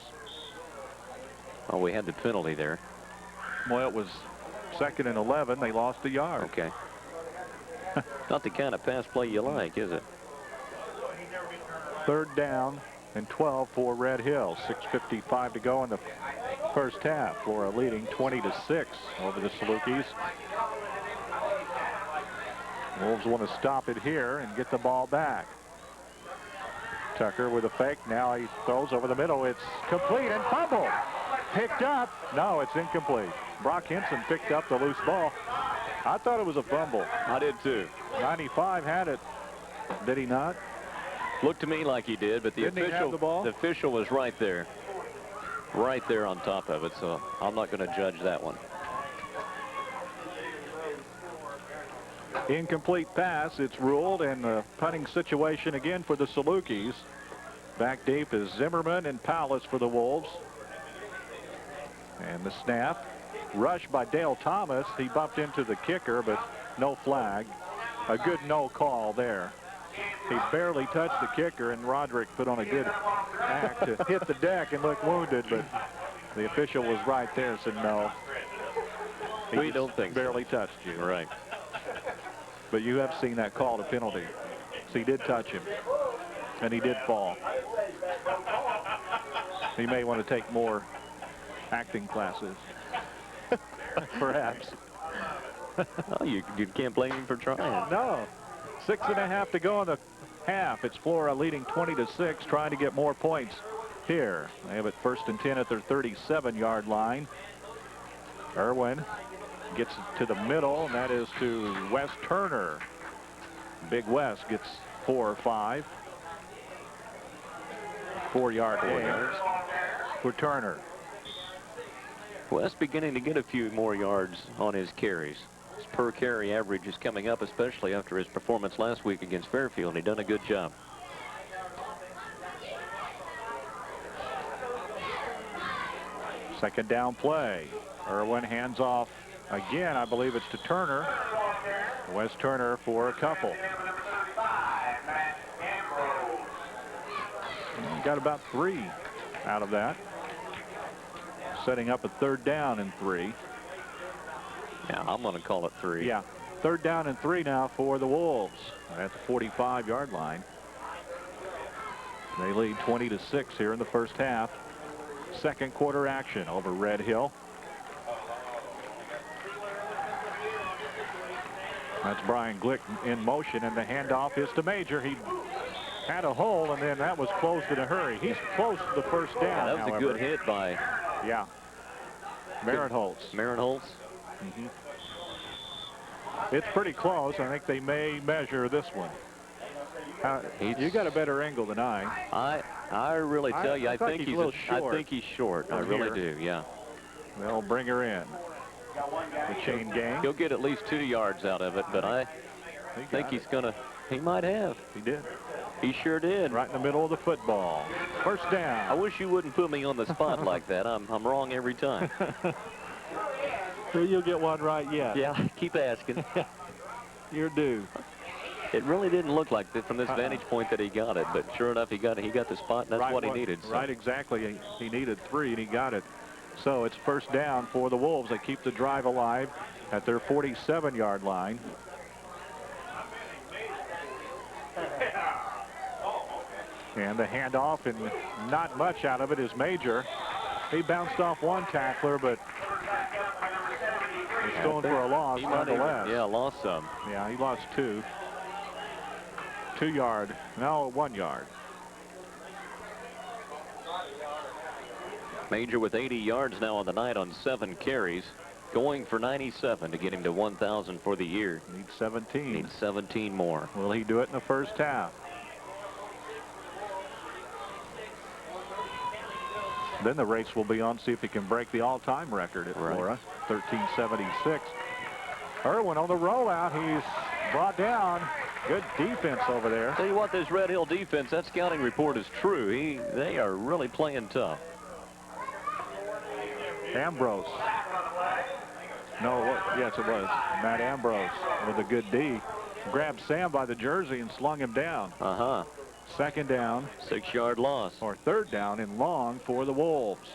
Oh, we had the penalty there. Well, it was 2nd and 11. They lost a yard. Okay. Not the kind of pass play you like, is it? 3rd down and 12 for Red Hill. 6:55 to go in the first half. Flora leading 20-6 over the Salukis. Wolves want to stop it here and get the ball back. Tucker with a fake. Now he throws over the middle. It's complete and fumbled. Picked up. No, it's incomplete. Brock Henson picked up the loose ball. I thought it was a fumble. I did too. 95 had it. Did he not? Looked to me like he did, but the Didn't he have the ball? official was right there on top of it, so I'm not going to judge that one. Incomplete pass, it's ruled, and the punting situation again for the Salukis. Back deep is Zimmerman and Palace for the Wolves. And the snap. Rush by Dale Thomas. He bumped into the kicker, but no flag. A good no call there. He barely touched the kicker, and Roderick put on a good act to hit the deck and look wounded, but the official was right there, said no. We don't think barely touched you. Right. But you have seen that called a penalty. So he did touch him, and he did fall. He may want to take more acting classes. Perhaps. Oh, you can't blame him for trying. No. 6.5 to go in the half. It's Flora leading 20-6, trying to get more points here. They have it 1st and 10 at their 37-yard line. Irwin gets it to the middle, and that is to Wes Turner. Big Wes gets 4 or 5. 4-yard gain for Turner. Wes beginning to get a few more yards on his carries. His per carry average is coming up, especially after his performance last week against Fairfield. He done a good job. Second down play. Irwin hands off again. I believe it's to Turner. Wes Turner for a couple. Got about 3 out of that. Setting up a 3rd down and 3. Yeah, I'm going to call it 3. Yeah, 3rd down and 3 now for the Wolves at the 45-yard line. They lead 20-6 here in the first half. Second quarter action over Red Hill. That's Brian Glick in motion, and the handoff is to Major. He had a hole, and then that was closed in a hurry. He's close to the first down. Yeah, that was however. a good hit by Marinholtz. Marinholtz. It's pretty close. I think they may measure this one. You got a better angle than I. I really tell you, I think he's a little short. I think he's short. I really do. Yeah. They'll bring her in. The chain gang. He'll get at least 2 yards out of it, but I think he's gonna. He might have. He did. He sure did. Right in the middle of the football. First down. I wish you wouldn't put me on the spot like that. I'm wrong every time. You'll get one right yet. Yeah, keep asking. You're due. It really didn't look like that from this vantage point that he got it, but sure enough, he got the spot, and that's right, what he needed. So. Right, exactly. He needed 3, and he got it. So it's first down for the Wolves. They keep the drive alive at their 47-yard line. And the handoff, and not much out of it, is Major. He bounced off one tackler, but he's going for a loss nonetheless. Yeah, lost some. Yeah, he lost 2. 2 yard. No, 1 yard. Major with 80 yards now on the night on 7 carries. Going for 97 to get him to 1,000 for the year. Needs 17. Needs 17 more. Will he do it in the first half? Then the race will be on, see if he can break the all-time record at Flora. 1376. Irwin on the rollout. He's brought down. Good defense over there. Tell you what, this Red Hill defense, that scouting report is true. They are really playing tough. Ambrose. No, yes, it was. Matt Ambrose with a good D. Grabbed Sam by the jersey and slung him down. Second down. 6-yard loss. Or 3rd down and long for the Wolves.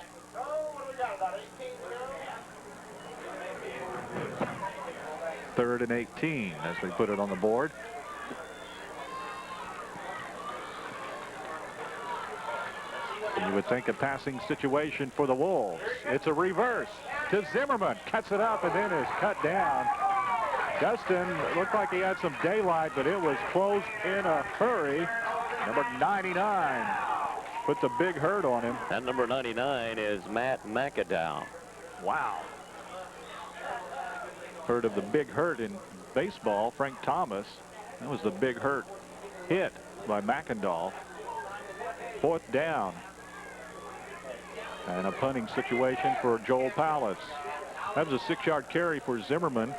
Third and 18 as we put it on the board. You would think a passing situation for the Wolves. It's a reverse to Zimmerman. Cuts it up and then is cut down. Dustin looked like he had some daylight, but it was closed in a hurry. Number 99 puts a big hurt on him. That number 99 is Matt McAdow. Wow. heard of the big hurt in baseball, Frank Thomas. That was the big hurt hit by McIndoll. 4th down. And a punting situation for Joel Palace. That was a 6-yard carry for Zimmerman.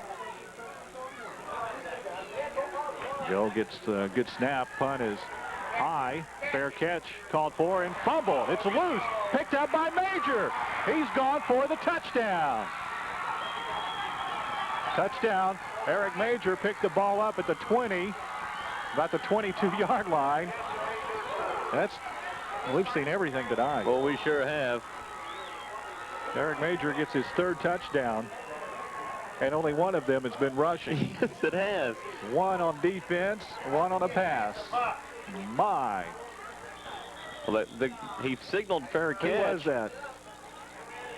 Joe gets the good snap. Punt is high. Fair catch called for and fumbled. It's loose. Picked up by Major. He's gone for the touchdown. Touchdown. Eric Major picked the ball up at the 20, about the 22-yard line. We've seen everything tonight. Well, we sure have. Eric Major gets his 3rd touchdown, and only one of them has been rushing. Yes, it has. 1 on defense, 1 on a pass. My. Well, he signaled fair catch. Who was that?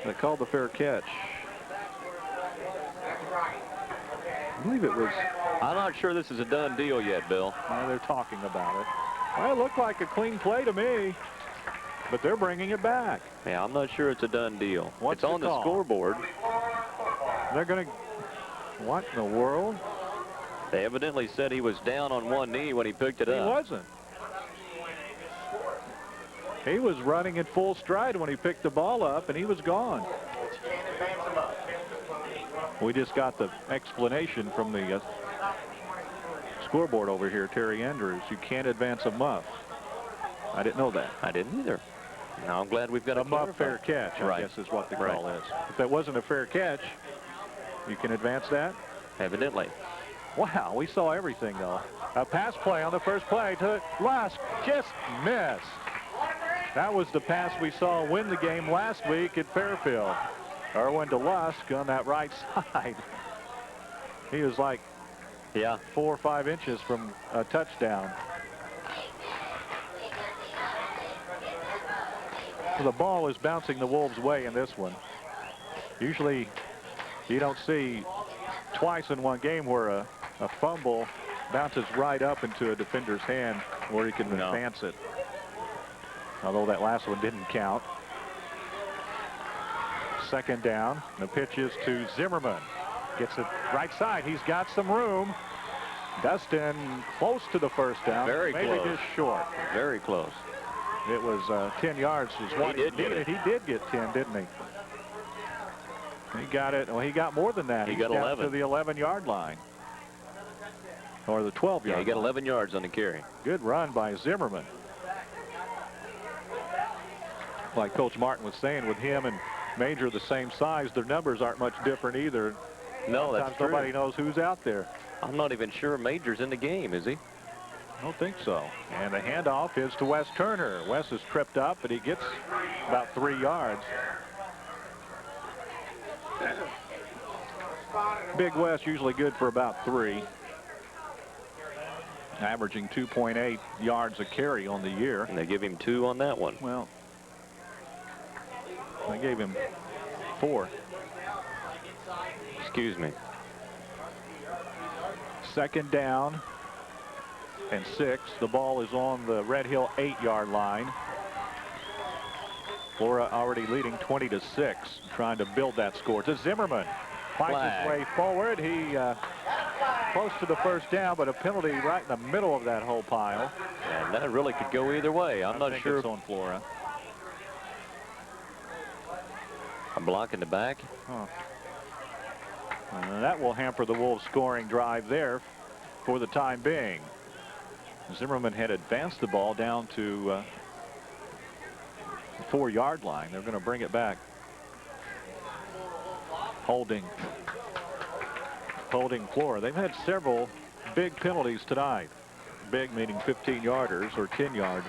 They called the fair catch. I believe it was. I'm not sure this is a done deal yet, Bill. They're talking about it. Well, it looked like a clean play to me, but they're bringing it back. Yeah, I'm not sure it's a done deal. What's it's on the scoreboard. They're going to. What in the world? They evidently said he was down on one knee when he picked it up. He wasn't. He was running at full stride when he picked the ball up, and he was gone. We just got the explanation from the scoreboard over here, Terry Andrews. You can't advance a muff. I didn't know that. I didn't either. Now I'm glad we've got a muff fair catch, I guess is what the call is. If that wasn't a fair catch, you can advance that? Evidently. Wow, we saw everything, though. A pass play on the first play to Lusk. Just missed. That was the pass we saw win the game last week at Fairfield. Irwin to Lusk on that right side. He was like 4 or 5 inches from a touchdown. The ball is bouncing the Wolves' way in this one. Usually you don't see twice in one game where a fumble bounces right up into a defender's hand where he can advance it. Although that last one didn't count. 2nd down. The pitch is to Zimmerman. Gets it right side. He's got some room. Dustin close to the 1st down. Very maybe close. just short. Very close. It was 10 yards is what he needed. He did get 10, didn't he? He got it. Well, he got more than that. He He's got down 11. to the 11-yard line. Or the 12-yard line. Yeah, he got 11 yards on the carry. Good run by Zimmerman. Like Coach Martin was saying, with him and Major the same size, their numbers aren't much different either. No, that's true. Nobody knows who's out there. I'm not even sure Major's in the game, is he? I don't think so. And the handoff is to Wes Turner. Wes is tripped up, but he gets about 3 yards. Big Wes usually good for about 3. Averaging 2.8 yards a carry on the year. And they give him 2 on that one. Well, they gave him 4. Excuse me. 2nd down and 6. The ball is on the Red Hill 8-yard line. Flora already leading 20-6, trying to build that score. To Zimmerman. Fights his way forward. He close to the 1st down, but a penalty right in the middle of that whole pile. And that really could go either way. I'm not sure. It's on Flora. I'm blocking the back. That will hamper the Wolves' scoring drive there for the time being. Zimmerman had advanced the ball down to the 4-yard line. They're going to bring it back. Holding Flora. They've had several big penalties tonight. Big meaning 15-yarders or 10-yard.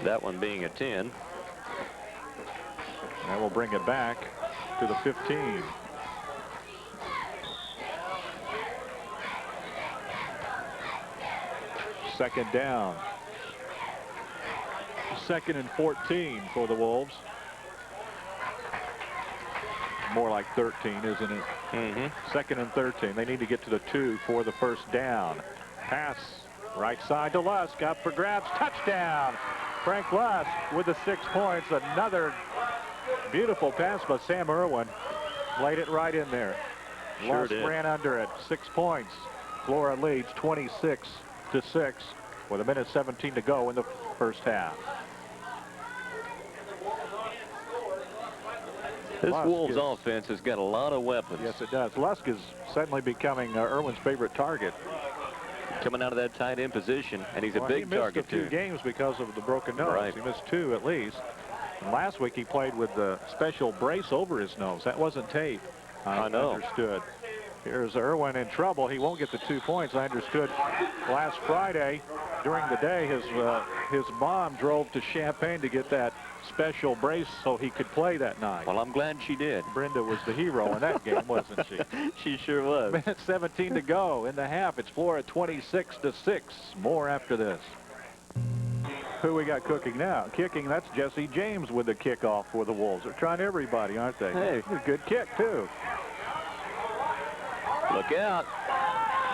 That one being a 10. That will bring it back to the 15. Second down. 2nd and 14 for the Wolves. More like 13, isn't it? Mm-hmm. 2nd and 13. They need to get to the 2 for the 1st down. Pass right side to Lusk. Up for grabs. Touchdown. Frank Lusk with the 6 points. Another beautiful pass by Sam Irwin. Laid it right in there. Sure Lusk did. ran under it. 6 points. Flora leads 26-6 with 1:17 to go in the first half. This Lusk Wolves is, offense has got a lot of weapons. yes, it does. Lusk is suddenly becoming Irwin's favorite target. Coming out of that tight end position, and he's a Well, big target, he missed a few too. games because of the broken nose. Right. He missed 2 at least. And last week he played with the special brace over his nose. That wasn't tape. I know. Understood. Here's Irwin in trouble. He won't get the 2 points. I understood last Friday during the day his mom drove to Champaign to get that special brace so he could play that night. Well, I'm glad she did. Brenda was the hero in that game, wasn't she? She sure was. 1:17 to go in the half. It's Flora 26-6. More after this. Who we got cooking now? Kicking, that's Jesse James with the kickoff for the Wolves. They're trying everybody, aren't they? Hey. A good kick, too. Look out.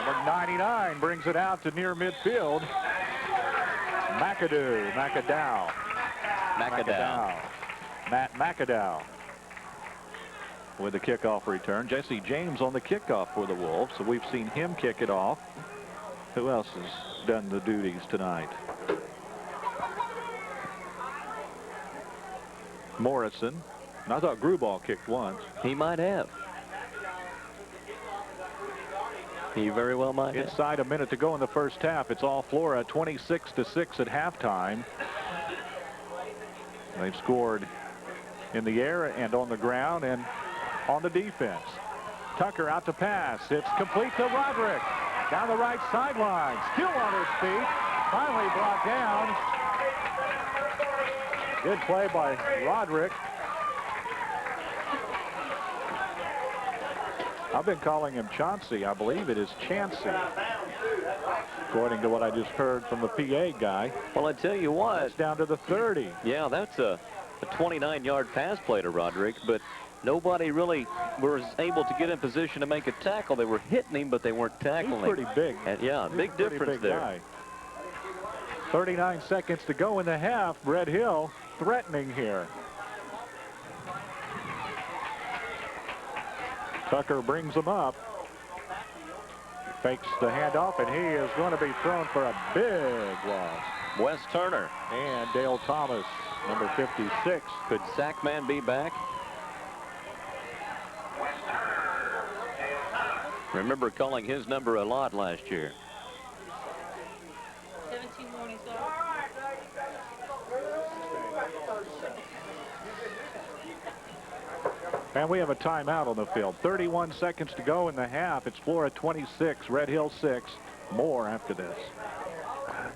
Number 99 brings it out to near midfield. McAdow. Matt McAdow with the kickoff return. Jesse James on the kickoff for the Wolves. So we've seen him kick it off. Who else has done the duties tonight? Morrison. And I thought Grubauer kicked once. He might have. He very well might have. Inside a minute to go in the first half. It's all Flora 26-6 at halftime. They've scored in the air and on the ground and on the defense. Tucker out to pass. It's complete to Roderick. Down the right sideline. Still on his feet. Finally brought down. Good play by Roderick. I've been calling him Chauncey. I believe it is Chancey, according to what I just heard from the PA guy. Well, I tell you what. It's down to the 30. Yeah, that's a 29-yard pass play to Roderick, but nobody really was able to get in position to make a tackle. They were hitting him, but they weren't tackling him. He's pretty big. And yeah, big difference there. Guy. 39 seconds to go in the half. Red Hill threatening here. Tucker brings him up. Fakes the handoff, and he is going to be thrown for a big loss. Wes Turner. And Dale Thomas, number 56. Could Sackman be back? Remember calling his number a lot last year. 17 mornings off. And we have a timeout on the field. 31 seconds to go in the half. It's Flora 26, Red Hill 6. More after this.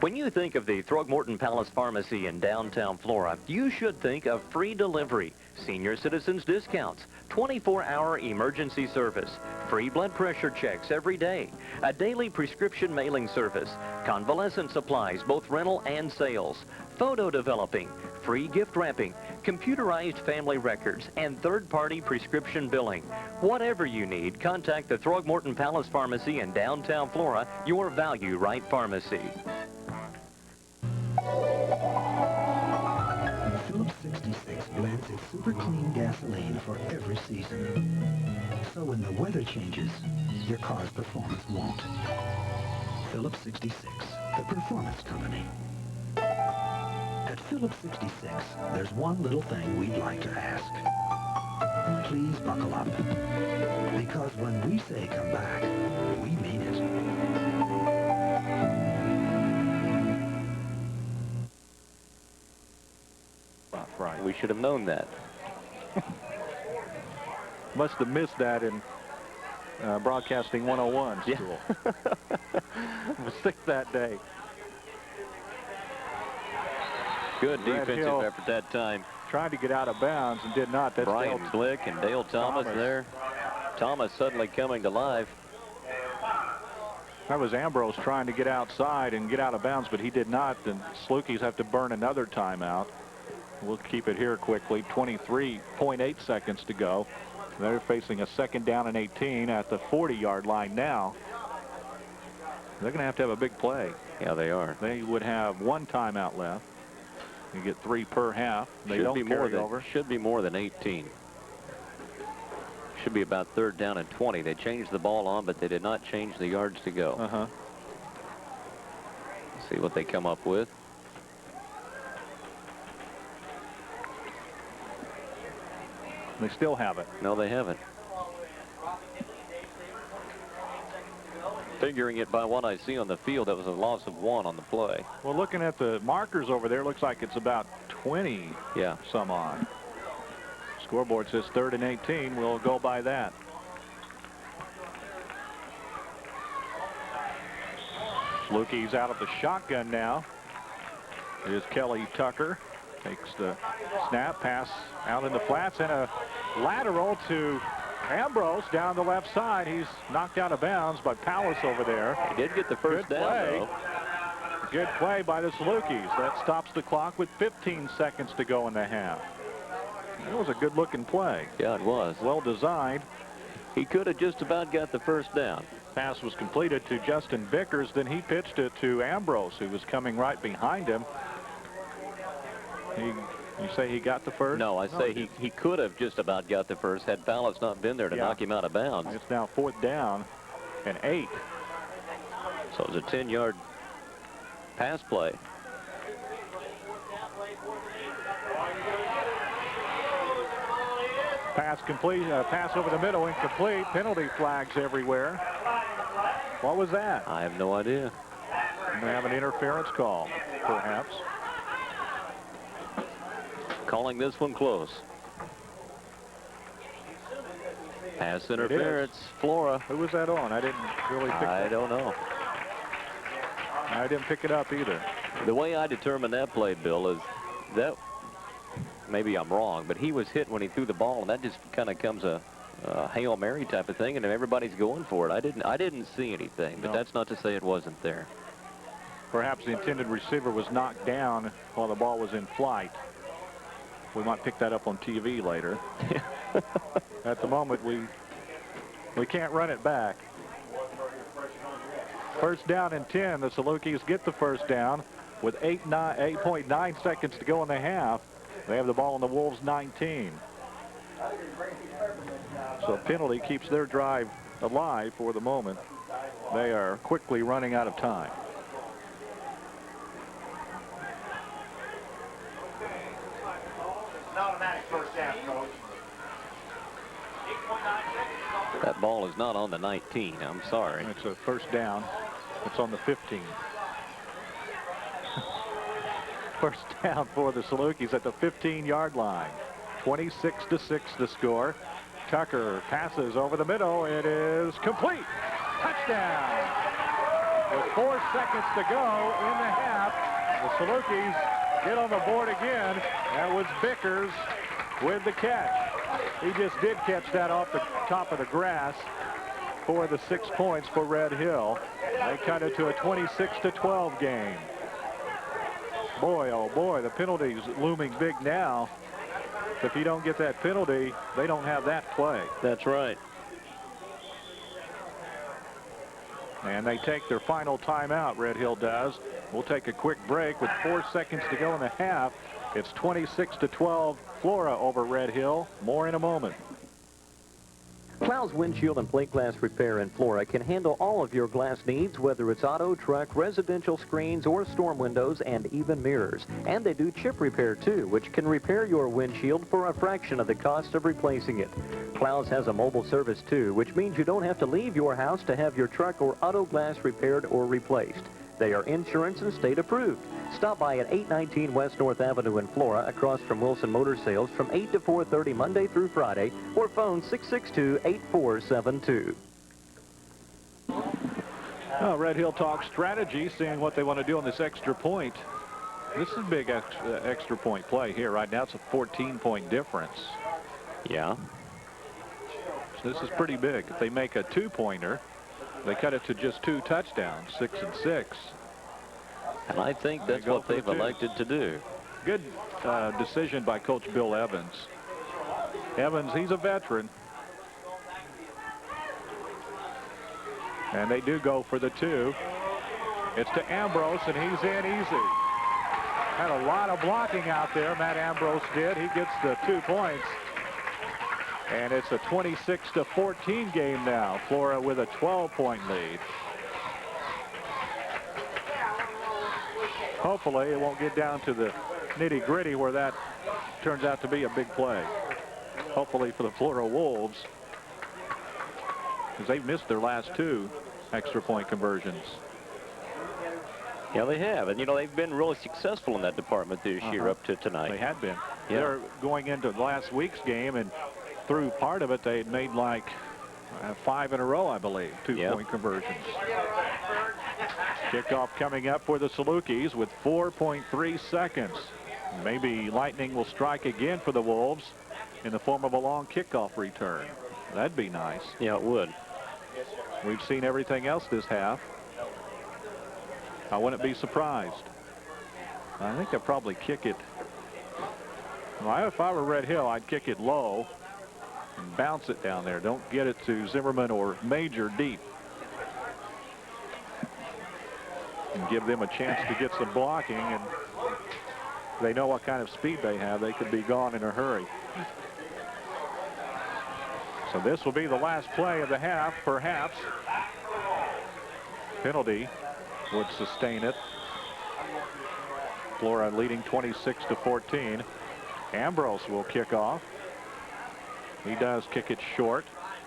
When you think of the Throgmorton Palace Pharmacy in downtown Flora, you should think of free delivery, senior citizens discounts, 24-hour emergency service, free blood pressure checks every day, a daily prescription mailing service, convalescent supplies, both rental and sales, photo developing, free gift wrapping, computerized family records, and third-party prescription billing. Whatever you need, contact the Throgmorton Palace Pharmacy in downtown Flora, your Value Right Pharmacy. Phillips 66 blends its super clean gasoline for every season. So when the weather changes, your car's performance won't. Phillips 66, the performance company. At Phillips 66, there's one little thing we'd like to ask. Please buckle up. Because when we say come back, we mean it. Right. We should have known that. Must have missed that in Broadcasting 101 school. Was sick that day. Good Red defensive Hill effort that time. Tried to get out of bounds and did not. That's Brian Dale Glick and Dale Thomas there. Thomas suddenly coming to life. That was Ambrose trying to get outside and get out of bounds, but he did not. And Slukey's have to burn another timeout. We'll keep it here quickly. 23.8 seconds to go. They're facing a 2nd down and 18 at the 40-yard line now. They're going to have a big play. Yeah, they are. They would have 1 timeout left. You get 3 per half. They don't carry over. Should be more than 18. should be about 3rd down and 20. They changed the ball on, but they did not change the yards to go. Let's see what they come up with. They still haven't. No, they haven't. Figuring it by what I see on the field, that was a loss of 1 on the play. Well, looking at the markers over there, looks like it's about 20 some odd. Scoreboard says 3rd and 18. We'll go by that. Salukis out of the shotgun now. Here's Kelly Tucker. Takes the snap, pass out in the flats, and a lateral to Ambrose down the left side. He's knocked out of bounds by Powis over there. He did get the first down, though. Good play by the Salukis. That stops the clock with 15 seconds to go in the half. That was a good-looking play. Yeah, it was. Well designed. He could have just about got the first down. Pass was completed to Justin Vickers. Then he pitched it to Ambrose, who was coming right behind him. You say he got the first? No, I say he could have just about got the first had Powis not been there to knock him out of bounds. It's now 4th down and 8. So it was a 10-yard pass play. Pass complete. Pass over the middle, incomplete. Penalty flags everywhere. What was that? I have no idea. We have an interference call, perhaps. Calling this one close. Pass interference, Flora. Who was that on? I didn't really pick it up. I don't know. I didn't pick it up either. The way I determined that play, Bill, is that maybe I'm wrong, but he was hit when he threw the ball, and that just kind of comes a Hail Mary type of thing, and everybody's going for it. I didn't see anything, but that's not to say it wasn't there. Perhaps the intended receiver was knocked down while the ball was in flight. We might pick that up on TV later. At the moment, we can't run it back. 1st down and 10. The Salukis get the first down with 8.9 seconds to go in the half. They have the ball on the Wolves' 19. So a penalty keeps their drive alive for the moment. They are quickly running out of time. That ball is not on the 19. I'm sorry. It's a 1st down. It's on the 15. 1st down for the Salukis at the 15-yard line. 26-6 the score. Tucker passes over the middle. It is complete. Touchdown. With 4 seconds to go in the half, the Salukis get on the board again. That was Vickers with the catch. He just did catch that off the top of the grass for the 6 points for Red Hill. They cut it to a 26-12 game. Boy, oh boy, the penalty's looming big now. If you don't get that penalty, they don't have that play. That's right. And they take their final timeout, Red Hill does. We'll take a quick break with 4 seconds to go in the half. It's 26-12, Flora over Red Hill. More in a moment. Cloud's Windshield and Plate Glass Repair in Flora can handle all of your glass needs, whether it's auto, truck, residential screens, or storm windows, and even mirrors. And they do chip repair, too, which can repair your windshield for a fraction of the cost of replacing it. Cloud's has a mobile service, too, which means you don't have to leave your house to have your truck or auto glass repaired or replaced. They are insurance and state approved. Stop by at 819 West North Avenue in Flora, across from Wilson Motor Sales, from 8 to 4:30 Monday through Friday, or phone 662-8472. Red Hill talks strategy, seeing what they want to do on this extra point. This is a big extra point play here. Right now, it's a 14-point difference. Yeah. So this is pretty big. If they make a 2-pointer, they cut it to just 2 touchdowns, 6 and 6. And I think that's what they've elected to do. Good decision by Coach Bill Evans. Evans, he's a veteran. And they do go for the 2. It's to Ambrose, and he's in easy. Had a lot of blocking out there, Matt Ambrose did. He gets the 2 points. And it's a 26-14 game now. Flora with a 12-point lead. Hopefully it won't get down to the nitty-gritty where that turns out to be a big play. Hopefully for the Flora Wolves, because they've missed their last 2 extra point conversions. Yeah, they have. And, you know, they've been really successful in that department this year up to tonight. They had been. Yeah. They're going into last week's game, and through part of it, they had made like 5 in a row, I believe, 2-point conversions. Kickoff coming up for the Salukis with 4.3 seconds. Maybe lightning will strike again for the Wolves in the form of a long kickoff return. That'd be nice. Yeah, it would. We've seen everything else this half. I wouldn't be surprised. I think they'll probably kick it. Well, if I were Red Hill, I'd kick it low and bounce it down there. Don't get it to Zimmerman or Major deep. And give them a chance to get some blocking, and they know what kind of speed they have. They could be gone in a hurry. So this will be the last play of the half, perhaps. Penalty would sustain it. Flora leading 26-14. Ambrose will kick off. He does kick it short,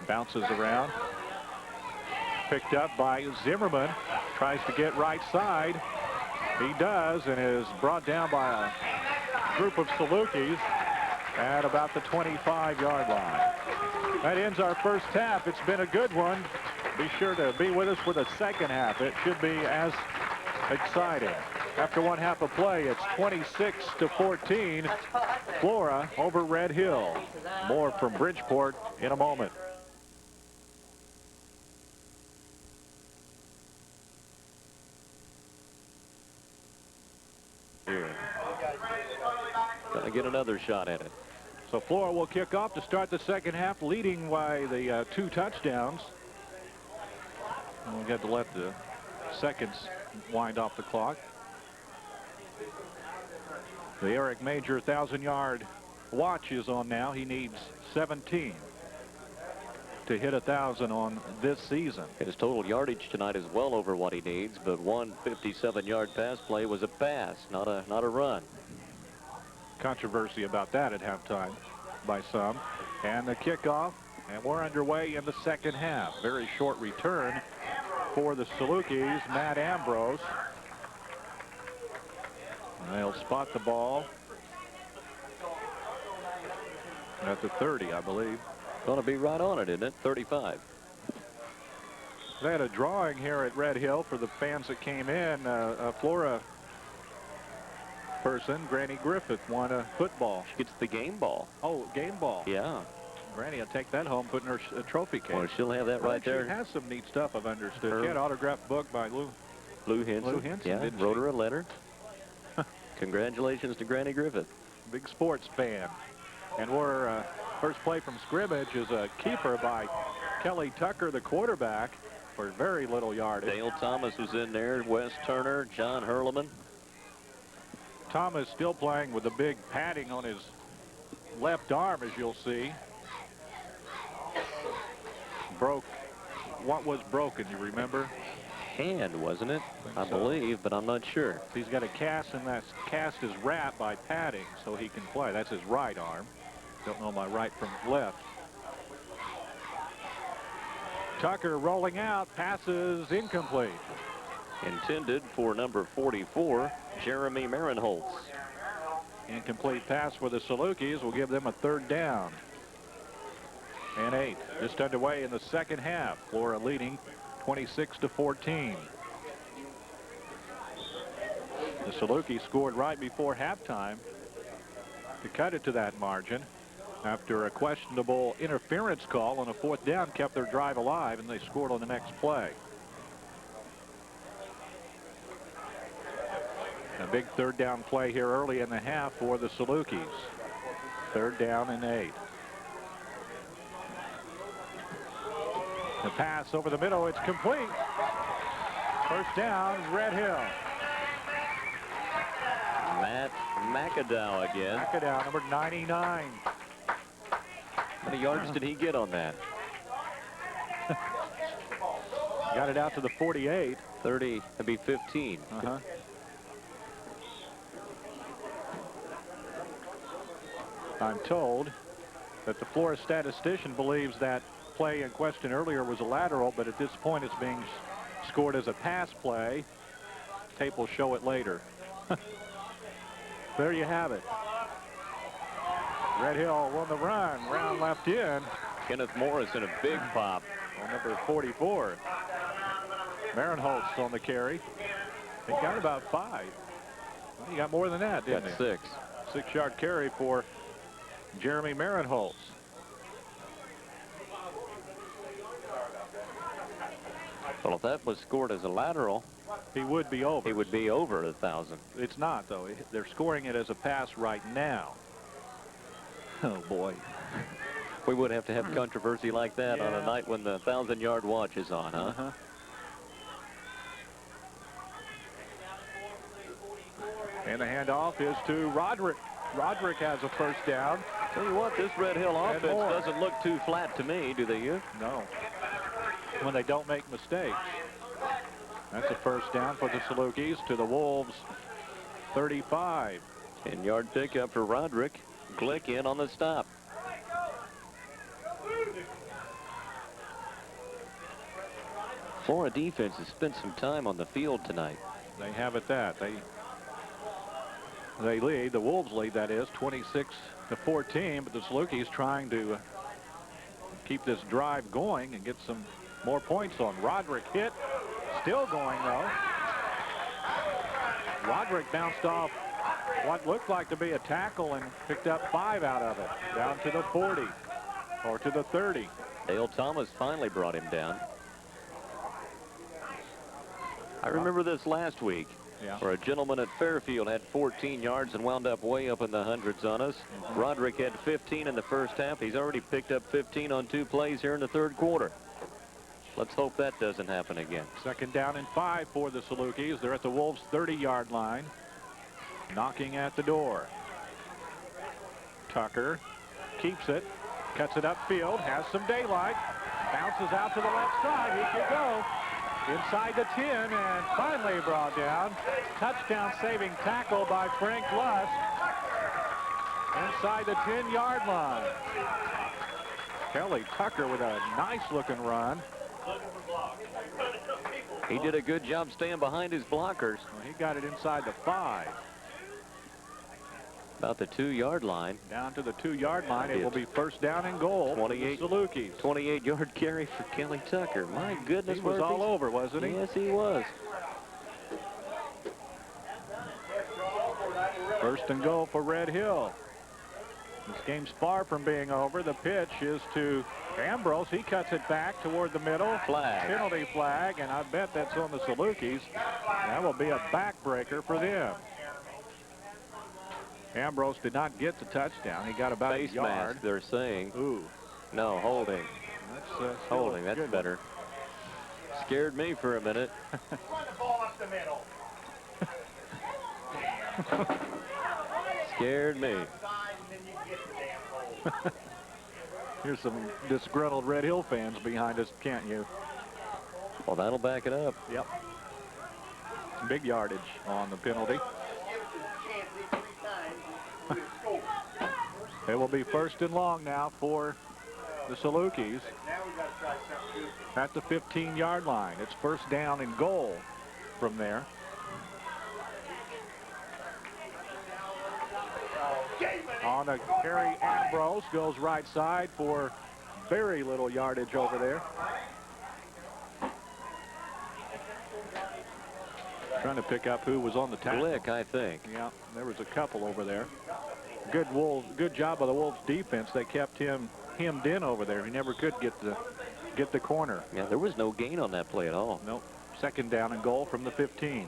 bounces around. Picked up by Zimmerman. Tries to get right side. He does, and is brought down by a group of Salukis at about the 25-yard line. That ends our first half. It's been a good one. Be sure to be with us for the second half. It should be as exciting. After one half of play, it's 26-14. Flora over Red Hill. More from Bridgeport in a moment. Here. Gonna get another shot at it. So Flora will kick off to start the second half, leading by the 2 touchdowns. And we'll get to let the seconds wind off the clock. The Eric Major 1,000-yard watch is on now. He needs 17 to hit 1,000 on this season. His total yardage tonight is well over what he needs, but one 57-yard pass play was a pass, not a run. Controversy about that at halftime by some. And the kickoff, and we're underway in the second half. Very short return for the Salukis. Matt Ambrose. And they'll spot the ball at the 30, I believe. Going to be right on it, isn't it? 35. They had a drawing here at Red Hill for the fans that came in. A Flora person, Granny Griffith, won a football. She gets the game ball. Oh, game ball. Yeah. Granny will take that home, put in her trophy case. Well, she'll have that right there. She has some neat stuff, I've understood. She had an autographed book by Lou Henson. Yeah, wrote her a letter. Congratulations to Granny Griffith. Big sports fan. And we're first play from scrimmage is a keeper by Kelly Tucker, the quarterback, for very little yardage. Dale Thomas was in there, Wes Turner, John Hurleman. Thomas still playing with a big padding on his left arm, as you'll see. Broke. What was broken, you remember? Hand, wasn't it? I so. Believe, but I'm not sure. He's got a cast, and that cast is wrapped by padding so he can play. That's his right arm. Don't know my right from left. Tucker rolling out, passes incomplete. Intended for number 44, Jeremy Marinholtz. Incomplete pass for the Salukis will give them a 3rd down. And 8. Just underway in the second half. Flora leading 26-14. The Salukis scored right before halftime to cut it to that margin after a questionable interference call on a 4th down kept their drive alive, and they scored on the next play. A big 3rd down play here early in the half for the Salukis. 3rd down and 8. The pass over the middle, it's complete. First down, Red Hill. Matt McAdow again. McAdow, number 99. How many yards did he get on that? Got it out to the 48. 30, that'd be 15. I'm told that the Flora statistician believes that play in question earlier was a lateral, but at this point it's being scored as a pass play. Tape will show it later. There you have it. Red Hill won the run. Round left in. Kenneth Morris in a big pop. On number 44. Marinholtz on the carry. He got about 5. Well, he got more than that, didn't he? 6. 6-yard carry for Jeremy Marinholtz. Well, if that was scored as a lateral, he would be over. He would be over 1,000. It's not, though. They're scoring it as a pass right now. Oh, boy. We would have to have controversy like that on a night when the 1,000-yard watch is on, huh? And the handoff is to Roderick. Roderick has a first down. Tell you what, this Red Hill offense doesn't look too flat to me, do they, you? No. When they don't make mistakes. That's a first down for the Salukis to the Wolves 35. 10-yard pickup for Roderick. Glick in on the stop. Flora defense has spent some time on the field tonight. They have it that. They lead, the Wolves lead, that is, 26-14, but the Salukis trying to keep this drive going and get some more points on. Roderick hit, still going though. Roderick bounced off what looked like to be a tackle and picked up 5 out of it, down to the 40 or to the 30. Dale Thomas finally brought him down. I remember this last week. Yeah. Where a gentleman at Fairfield had 14 yards and wound up way up in the hundreds on us. Roderick had 15 in the first half. He's already picked up 15 on 2 plays here in the third quarter. Let's hope that doesn't happen again. Second down and 5 for the Salukis. They're at the Wolves' 30-yard line. Knocking at the door. Tucker keeps it, cuts it upfield, has some daylight, bounces out to the left side. He can go. Inside the 10 and finally brought down. Touchdown saving tackle by Frank Lust. Inside the 10-yard line. Kelly Tucker with a nice looking run. He did a good job staying behind his blockers. Well, he got it inside the 5. About the 2-yard line. Down to the 2-yard line. It will be first down and goal 28, for the Salukis. 28-yard carry for Kelly Tucker. My goodness. He was all over, wasn't he? Yes, he was. First and goal for Red Hill. This game's far from being over. The pitch is to Ambrose. He cuts it back toward the middle. Flag. Penalty flag, and I bet that's on the Salukis. That will be a backbreaker for them. Ambrose did not get the touchdown. He got about Face a yard. mask, they're saying. Ooh. No, holding. That's holding. That's better. Scared me for a minute. Run the ball up the middle. Scared me. Here's some disgruntled Red Hill fans behind us, can't you? Well, that'll back it up. Yep. Big yardage on the penalty. It will be first and long now for the Salukis at the 15-yard line. It's first down and goal from there. On a carry, Ambrose goes right side for very little yardage over there. Trying to pick up who was on the tackle. Glick, I think. Yeah, there was a couple over there. Good job by the Wolves defense. They kept him hemmed in over there. He never could get the corner. Yeah, there was no gain on that play at all. Nope. Second down and goal from the 15.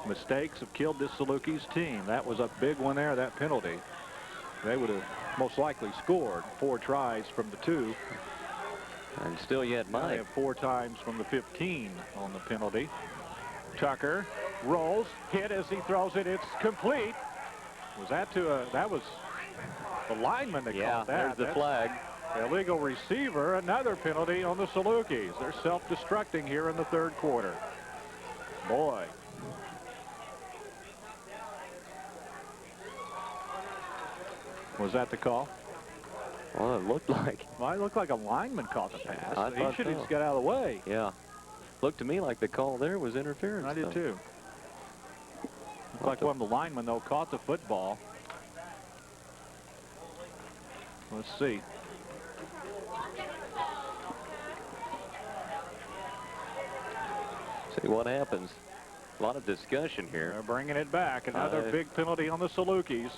Mistakes have killed this Salukis team. That was a big one there, that penalty. They would have most likely scored 4 tries from the 2. And still yet They Mike. have 4 times from the 15 on the penalty. Tucker rolls, hit as he throws it. It's complete. Was that to that was the lineman that called that. There's the flag. Illegal receiver, another penalty on the Salukis. They're self-destructing here in the third quarter. Boy. Was that the call? Well, it looked like. Well, it looked like a lineman caught the pass. I He thought should have so. just got out of the way. Yeah. Looked to me like the call there was interference. I did too. Looked like one of the linemen, though, caught the football. Let's see. See what happens. A lot of discussion here. They're bringing it back. Another big penalty on the Salukis.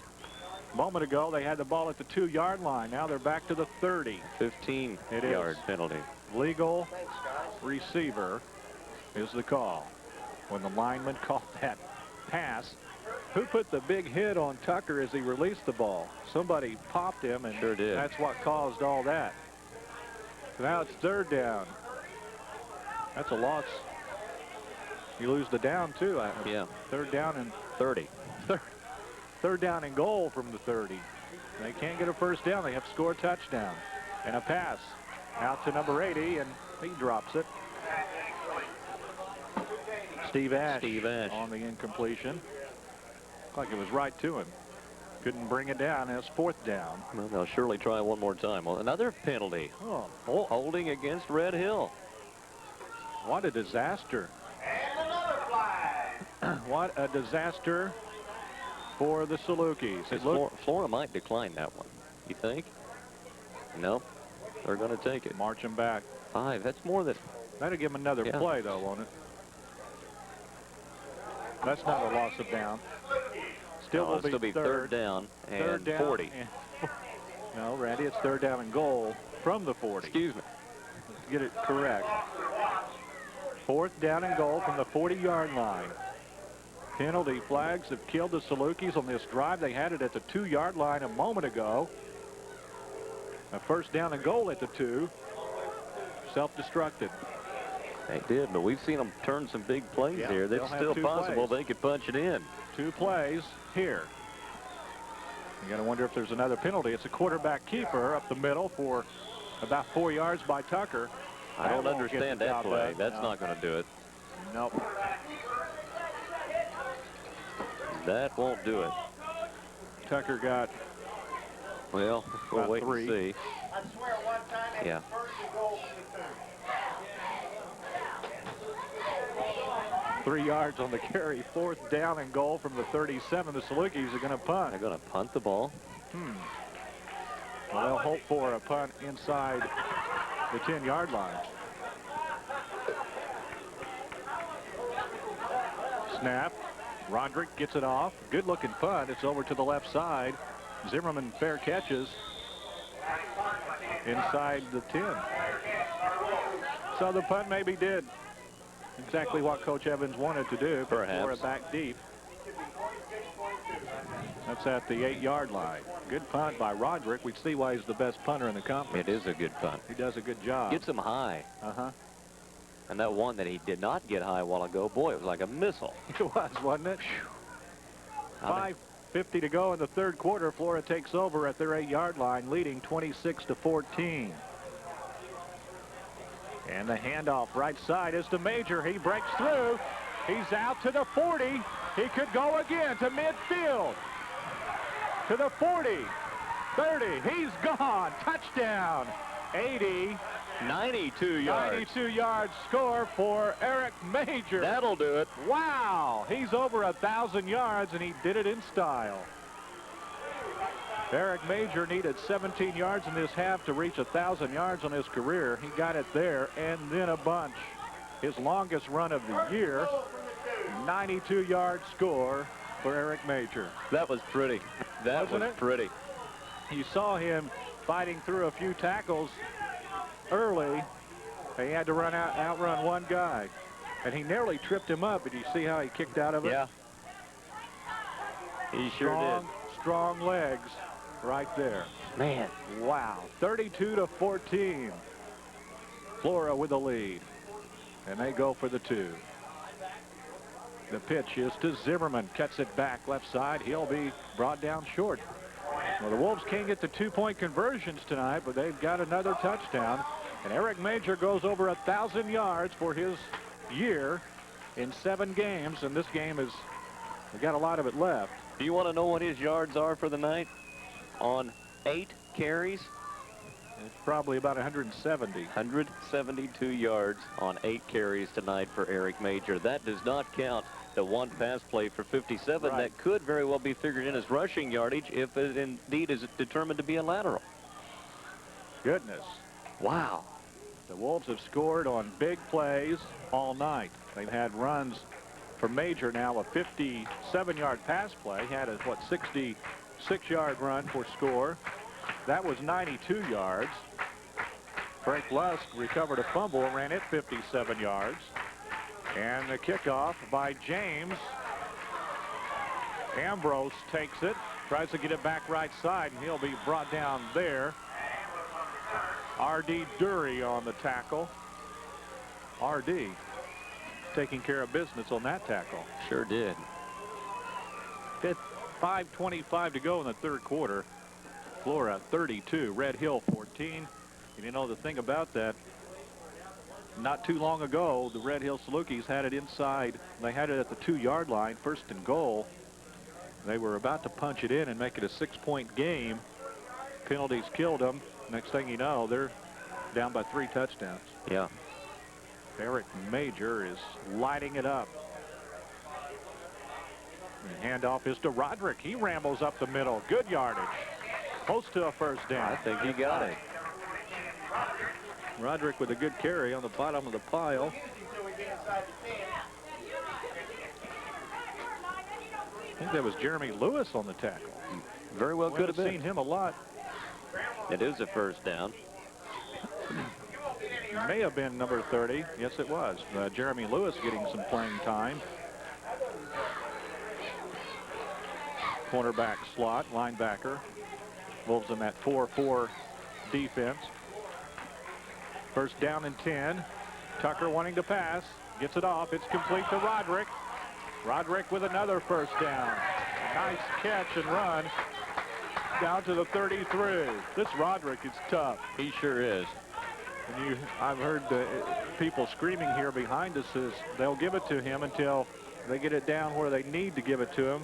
A moment ago, they had the ball at the 2-yard line. Now they're back to the 30. 15-yard penalty. Legal receiver is the call. When the lineman caught that pass, who put the big hit on Tucker as he released the ball? Somebody popped him, and sure did. That's what caused all that. Now it's third down. That's a loss. You lose the down, too. Yeah. Third down and 30. Third down and goal from the 30. They can't get a first down. They have to score a touchdown. And a pass out to number 80, and he drops it. Steve Ash on the incompletion. Looked like it was right to him. Couldn't bring it down. It's fourth down. Well, they'll surely try one more time. Well, another penalty. Oh, holding against Red Hill. What a disaster. And another flag. What a disaster for the Salukis. Flora might decline that one. You think? No. They're going to take it. March them back. 5. That's more than. That'll give them another play, though, won't it? That's not a loss of down. Still will be third down and 40. No, Randy, it's third down and goal from the 40. Excuse me. Let's get it correct. Fourth down and goal from the 40-yard line. Penalty flags have killed the Salukis on this drive. They had it at the 2-yard line a moment ago. A first down and goal at the 2. Self-destructed. They did, but we've seen them turn some big plays here. That's still possible. They could punch it in. 2 plays here. You got to wonder if there's another penalty. It's a quarterback keeper up the middle for about 4 yards by Tucker. I don't understand that play. That's not going to do it. Nope. That won't do it. Tucker got. Well, we'll wait 3. and see. I swear one time it was first and goal for the 2. 3 yards on the carry. Fourth down and goal from the 37. The Salukis are going to punt. They're going to punt the ball. Well, they'll hope for a punt inside the 10-yard line. Snap. Roderick gets it off. Good-looking punt. It's over to the left side. Zimmerman fair catches inside the 10. So the punt maybe did exactly what Coach Evans wanted to do. Perhaps. Flora back deep. That's at the 8-yard line. Good punt by Roderick. We see why he's the best punter in the conference. It is a good punt. He does a good job. Gets him high. Uh-huh. And that one that he did not get high a while ago, boy, it was like a missile. It was, wasn't it? 5:50 to go in the third quarter. Flora takes over at their 8-yard line, leading 26-14. And the handoff right side is to Major. He breaks through. He's out to the 40. He could go again to midfield. To the 40. 30. He's gone. Touchdown. 80. 92 yards. 92-yard score for Eric Major. That'll do it. Wow. He's over 1,000 yards, and he did it in style. Eric Major needed 17 yards in this half to reach 1,000 yards on his career. He got it there and then a bunch. His longest run of the year. 92-yard score for Eric Major. That was pretty. That was pretty. You saw him fighting through a few tackles early. He had to outrun one guy, and he nearly tripped him up. Did you see how he kicked out of it? Yeah. He sure did. Strong legs right there. Man. Wow. 32-14. Flora with the lead, and they go for the 2. The pitch is to Zimmerman. Cuts it back left side. He'll be brought down short. Well, the Wolves can't get the two-point conversions tonight, but they've got another touchdown. And Eric Major goes over 1,000 yards for his year in 7 games, and this game is, we got a lot of it left. Do you want to know what his yards are for the night? On 8 carries? It's probably about 170. 172 yards on 8 carries tonight for Eric Major. That does not count the 1 pass play for 57. Right. That could very well be figured in as rushing yardage if it indeed is determined to be a lateral. Goodness. Wow. The Wolves have scored on big plays all night. They've had runs for Major now, a 57-yard pass play. Had a, 66-yard run for score. That was 92 yards. Frank Lusk recovered a fumble, ran it 57 yards. And the kickoff by James. Ambrose takes it, tries to get it back right side, and he'll be brought down there. R.D. Dury on the tackle. R.D. taking care of business on that tackle. Sure did. 5:25 to go in the third quarter. Flora 32, Red Hill 14. And you know the thing about that, not too long ago, the Red Hill Salukis had it inside. They had it at the 2-yard line, 1st and goal. They were about to punch it in and make it a 6-point game. Penalties killed them. Next thing you know, they're down by 3 touchdowns. Yeah. Eric Major is lighting it up. The handoff is to Roderick. He rambles up the middle. Good yardage. Close to a first down. I think he got it. Roderick with a good carry on the bottom of the pile. I think that was Jeremy Lewis on the tackle. Very well could have been. Seen him a lot. It is a first down. May have been number 30. Yes, it was. Jeremy Lewis getting some playing time. Cornerback slot, linebacker. Wolves in that 4-4 defense. First down and 10. Tucker wanting to pass. Gets it off. It's complete to Roderick. Roderick with another first down. Nice catch and run down to the 33. This Roderick is tough. He sure is. And I've heard people screaming here behind us is they'll give it to him until they get it down where they need to give it to him.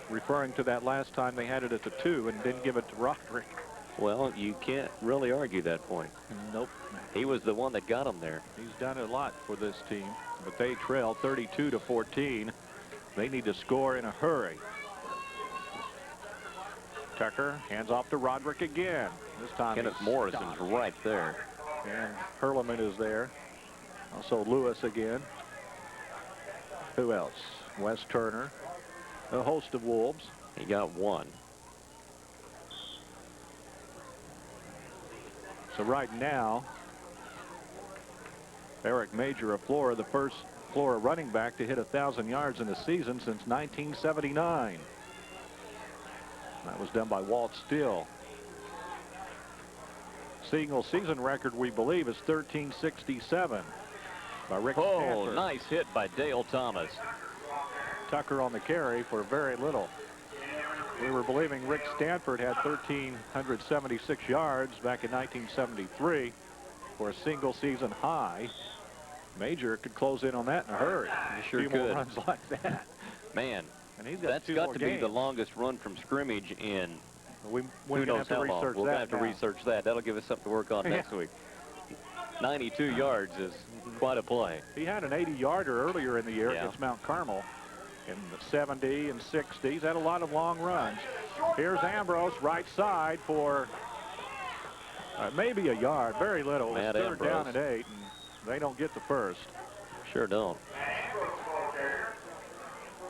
Referring to that last time they had it at the 2 and didn't give it to Roderick. Well, you can't really argue that point. Nope. He was the one that got him there. He's done a lot for this team, but they trail 32-14. They need to score in a hurry. Tucker hands off to Roderick again. This time Kenneth Morrison's right there. And Hurleman is there. Also Lewis again. Who else? Wes Turner. A host of Wolves. He got 1. So right now, Eric Major of Flora, the first Flora running back to hit 1,000 yards in a season since 1979. That was done by Walt Still. Single season record, we believe, is 1367 by Rick Stanford. Nice hit by Dale Thomas. Tucker on the carry for very little. We were believing Rick Stanford had 1,376 yards back in 1973 for a single season high. Major could close in on that in a hurry. He sure a few more could. runs like that. Man, and he's got that's got to be the longest run from scrimmage in we're who knows have to how long. research We'll that have to now. research that. That'll give us something to work on next week. 92 yards is quite a play. He had an 80-yarder earlier in the year against Mount Carmel in the 70 and 60s. He's had a lot of long runs. Here's Ambrose, right side for maybe a yard, very little. It's third down and 8, and they don't get the first. Sure don't.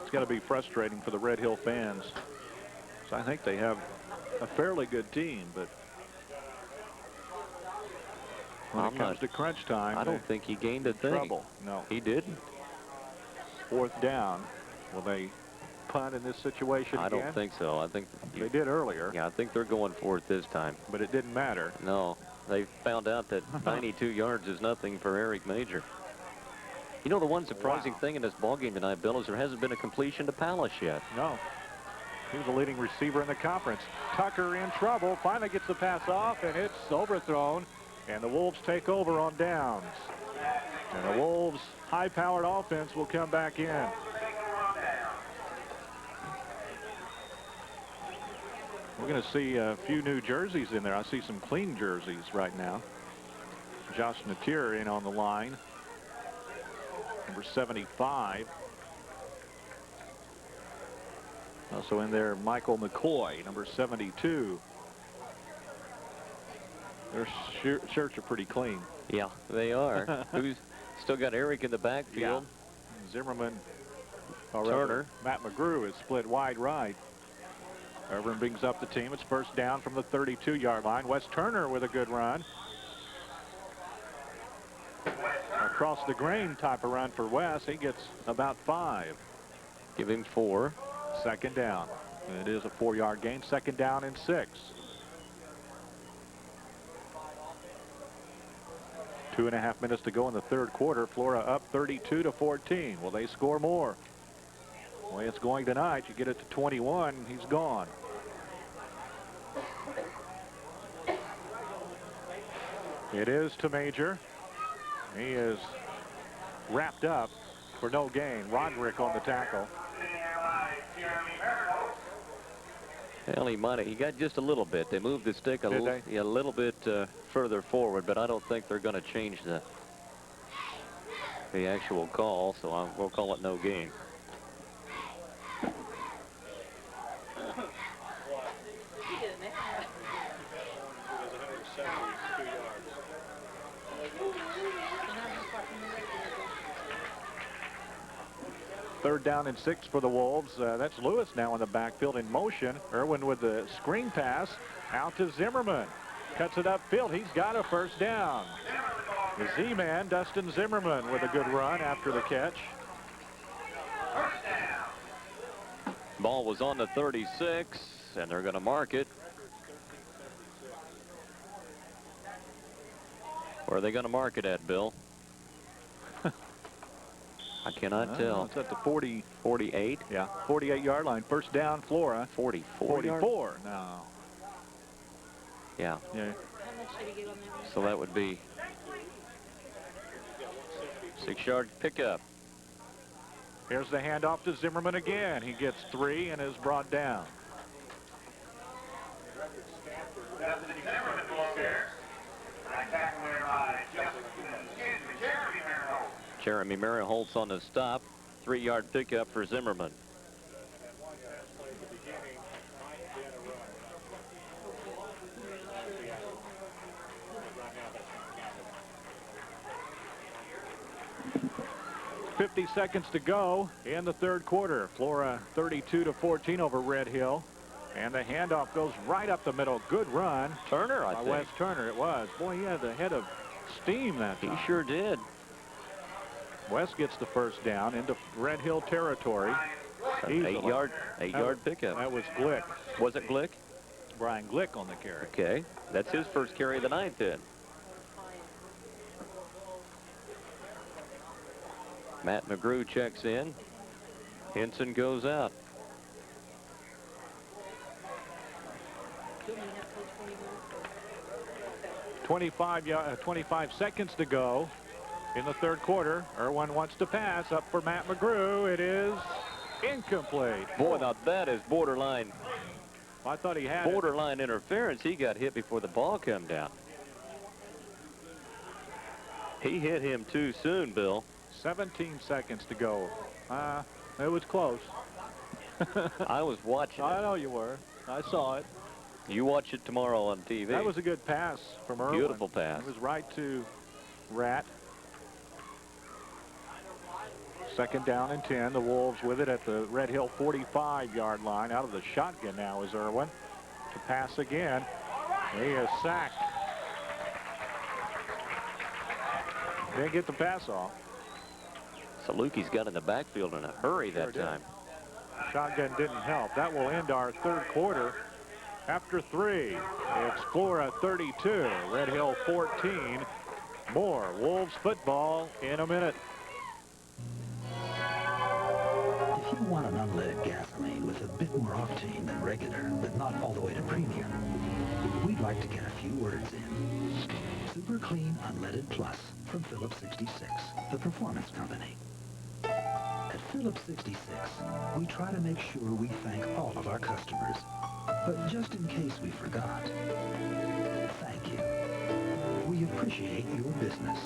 It's got to be frustrating for the Red Hill fans. So I think they have a fairly good team, but when it comes to crunch time, I don't think he gained a thing. Trouble. No, he didn't. 4th down. Will they punt in this situation I again? don't think so. I think they did earlier. Yeah, I think they're going for it this time. But it didn't matter. No, they found out that 92 yards is nothing for Eric Major. You know, the one surprising thing in this ballgame tonight, Bill, is there hasn't been a completion to Palace yet. No. He's the leading receiver in the conference. Tucker in trouble. Finally gets the pass off, and it's overthrown. And the Wolves take over on downs. And the Wolves' high-powered offense will come back in. We're going to see a few new jerseys in there. I see some clean jerseys right now. Josh Natier in on the line. Number 75. Also in there, Michael McCoy, number 72. Their shirts are pretty clean. Yeah, they are. Who's still got Eric in the backfield? Yeah. Zimmerman. Turner. Matt McGrew is split wide right. Irvin brings up the team. It's first down from the 32-yard line. Wes Turner with a good run. Across the grain type of run for Wes. He gets about 5. Give him 4. Second down. It is a 4-yard gain. Second down and 6. 2.5 minutes to go in the third quarter. Flora up 32-14. Will they score more? The way it's going tonight, you get it to 21, he's gone. It is to Major. He is wrapped up for no gain. Roderick on the tackle. Well, he got just a little bit. They moved the stick a little bit further forward, but I don't think they're going to change the actual call, so we'll call it no gain. Third down and 6 for the Wolves. That's Lewis now in the backfield in motion. Irwin with the screen pass out to Zimmerman. Cuts it upfield. He's got a first down. The Z-man, Dustin Zimmerman, with a good run after the catch. Ball was on the 36, and they're going to mark it. Where are they going to mark it at, Bill? I cannot tell. It's at the 40. 48? Yeah, 48-yard line. First down, Flora. 44. 44. No. Yeah. Yeah. So that would be 6-yard pickup. Here's the handoff to Zimmerman again. He gets 3 and is brought down. Jeremy Mariholtz on the stop. 3-yard pickup for Zimmerman. .50 seconds to go in the third quarter. Flora 32-14 over Red Hill. And the handoff goes right up the middle. Good run. Turner, I think. Wes Turner, it was. Boy, he had the head of steam that time. He sure did. Wes gets the first down into Red Hill territory. 8-yard pickup. That was Glick. Was it Glick? Brian Glick on the carry. Okay. That's his first carry of the night then. Matt McGrew checks in. Henson goes out. .25 seconds to go in the third quarter. Irwin wants to pass up for Matt McGrew. It is incomplete. Boy, now that is borderline. I thought he had borderline interference. He got hit before the ball came down. He hit him too soon, Bill. 17 seconds to go. It was close. I was watching I know you were. I saw it. You watch it tomorrow on TV. That was a good pass from Irwin. Beautiful pass. It was right to Rat. Second down and 10. The Wolves with it at the Red Hill 45-yard line. Out of the shotgun now is Irwin. To pass again. He is sacked. Didn't get the pass off. Saluki's got in the backfield in a hurry that time. Shotgun didn't help. That will end our third quarter. After 3, it's Flora 32, Red Hill 14. More Wolves football in a minute. If you want an unleaded gasoline with a bit more octane than regular, but not all the way to premium, we'd like to get a few words in. Super Clean Unleaded Plus from Phillips 66, the performance company. At Phillips 66, we try to make sure we thank all of our customers. But just in case we forgot, thank you. We appreciate your business.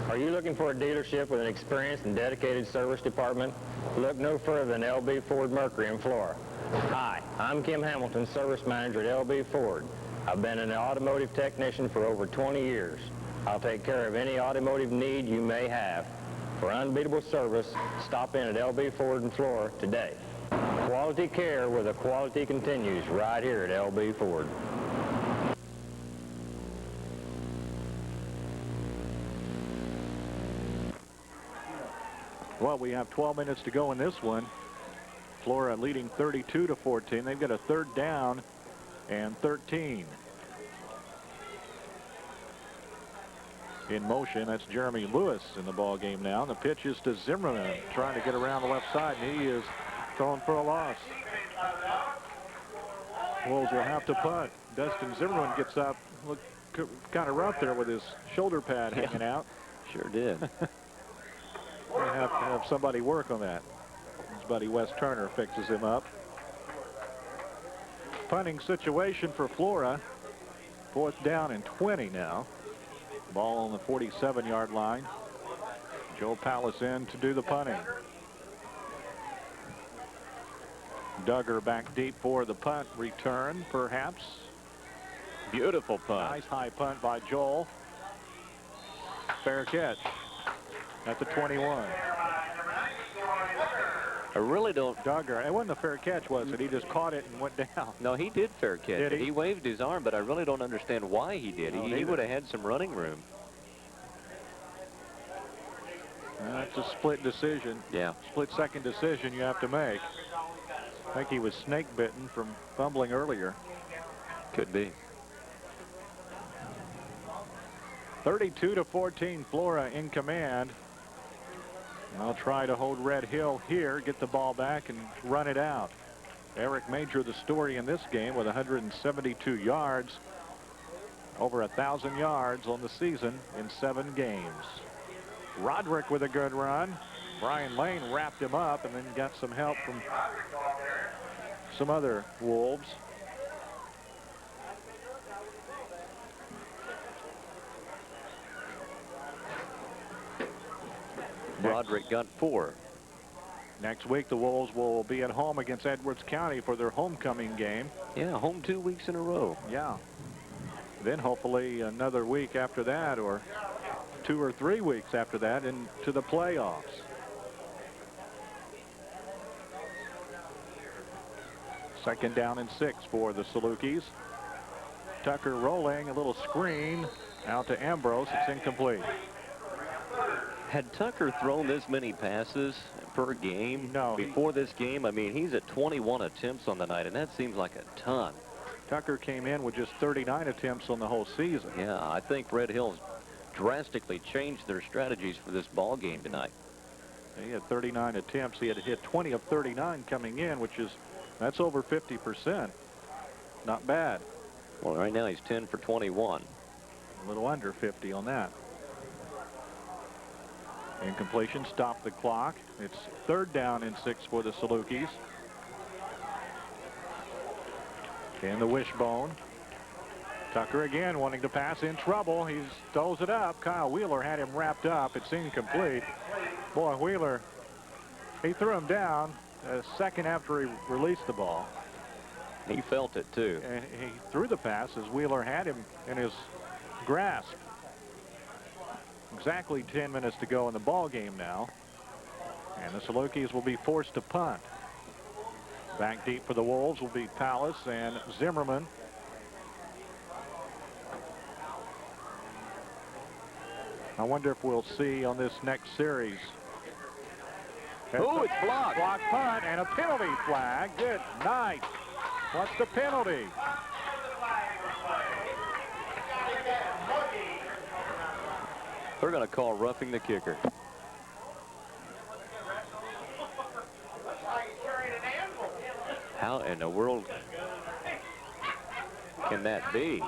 Are you looking for a dealership with an experienced and dedicated service department? Look no further than LB Ford Mercury in Flora. Hi, I'm Kim Hamilton, service manager at LB Ford. I've been an automotive technician for over 20 years. I'll take care of any automotive need you may have. For unbeatable service, stop in at LB Ford in Flora today. Quality care where the quality continues right here at LB Ford. Well, we have 12 minutes to go in this one. Flora leading 32-14. They've got a third down and 13. In motion, that's Jeremy Lewis in the ball game now. The pitch is to Zimmerman, trying to get around the left side, and he is thrown for a loss. Wolves will have to punt. Dustin Zimmerman gets up. Looked kind of rough there with his shoulder pad hanging out. Sure did. We'll have to have somebody work on that. His buddy Wes Turner fixes him up. Punting situation for Flora. 4th down and 20 now. Ball on the 47-yard line. Joe Pallas in to do the punting. Duggar back deep for the punt return, perhaps. Beautiful punt. Nice high punt by Joel. Fair catch at the 21. I really don't. Duggar, it wasn't a fair catch, was it? He just caught it and went down. No, he did fair catch Did it. he? He waved his arm, but I really don't understand why he did. No, He would have had some running room. That's a split decision. Yeah. Split second decision you have to make. I think he was snake bitten from fumbling earlier. Could be. 32-14, Flora in command. I'll try to hold Red Hill here, get the ball back and run it out. Eric Major, the story in this game, with 172 yards, over 1,000 yards on the season in 7 games. Roderick with a good run. Brian Lane wrapped him up and then got some help from some other Wolves. Roderick got 4. Next week, the Wolves will be at home against Edwards County for their homecoming game. Yeah, home 2 weeks in a row. Yeah. Then hopefully another week after that, or 2 or 3 weeks after that, into the playoffs. Second down and 6 for the Salukis. Tucker rolling, a little screen out to Ambrose. It's incomplete. Had Tucker thrown this many passes per game before this game? I mean, he's at 21 attempts on the night, and that seems like a ton. Tucker came in with just 39 attempts on the whole season. Yeah, I think Red Hills drastically changed their strategies for this ball game tonight. He had 39 attempts. He had hit 20 of 39 coming in, that's over 50%. Not bad. Well, right now he's 10 for 21. A little under 50 on that. Incompletion, stop the clock. It's 3rd down and 6 for the Salukis. And the wishbone. Tucker again wanting to pass, in trouble. He throws it up. Kyle Wheeler had him wrapped up. It's incomplete. Boy, Wheeler, he threw him down a second after he released the ball. He felt it too. And he threw the pass as Wheeler had him in his grasp. Exactly 10 minutes to go in the ball game now. And the Salukis will be forced to punt. Back deep for the Wolves will be Pallas and Zimmerman. I wonder if we'll see on this next series. Oh, it's blocked. Blocked punt and a penalty flag. Good night. What's the penalty? They're going to call roughing the kicker. How in the world can that be?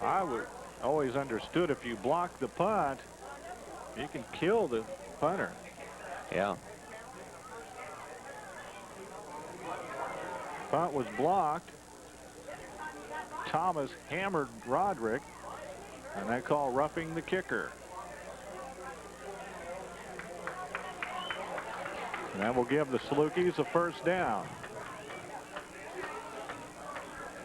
I would always understood if you block the punt, you can kill the punter. Yeah. Punt was blocked. Thomas hammered Roderick, and they call roughing the kicker. And that will give the Salukis a first down.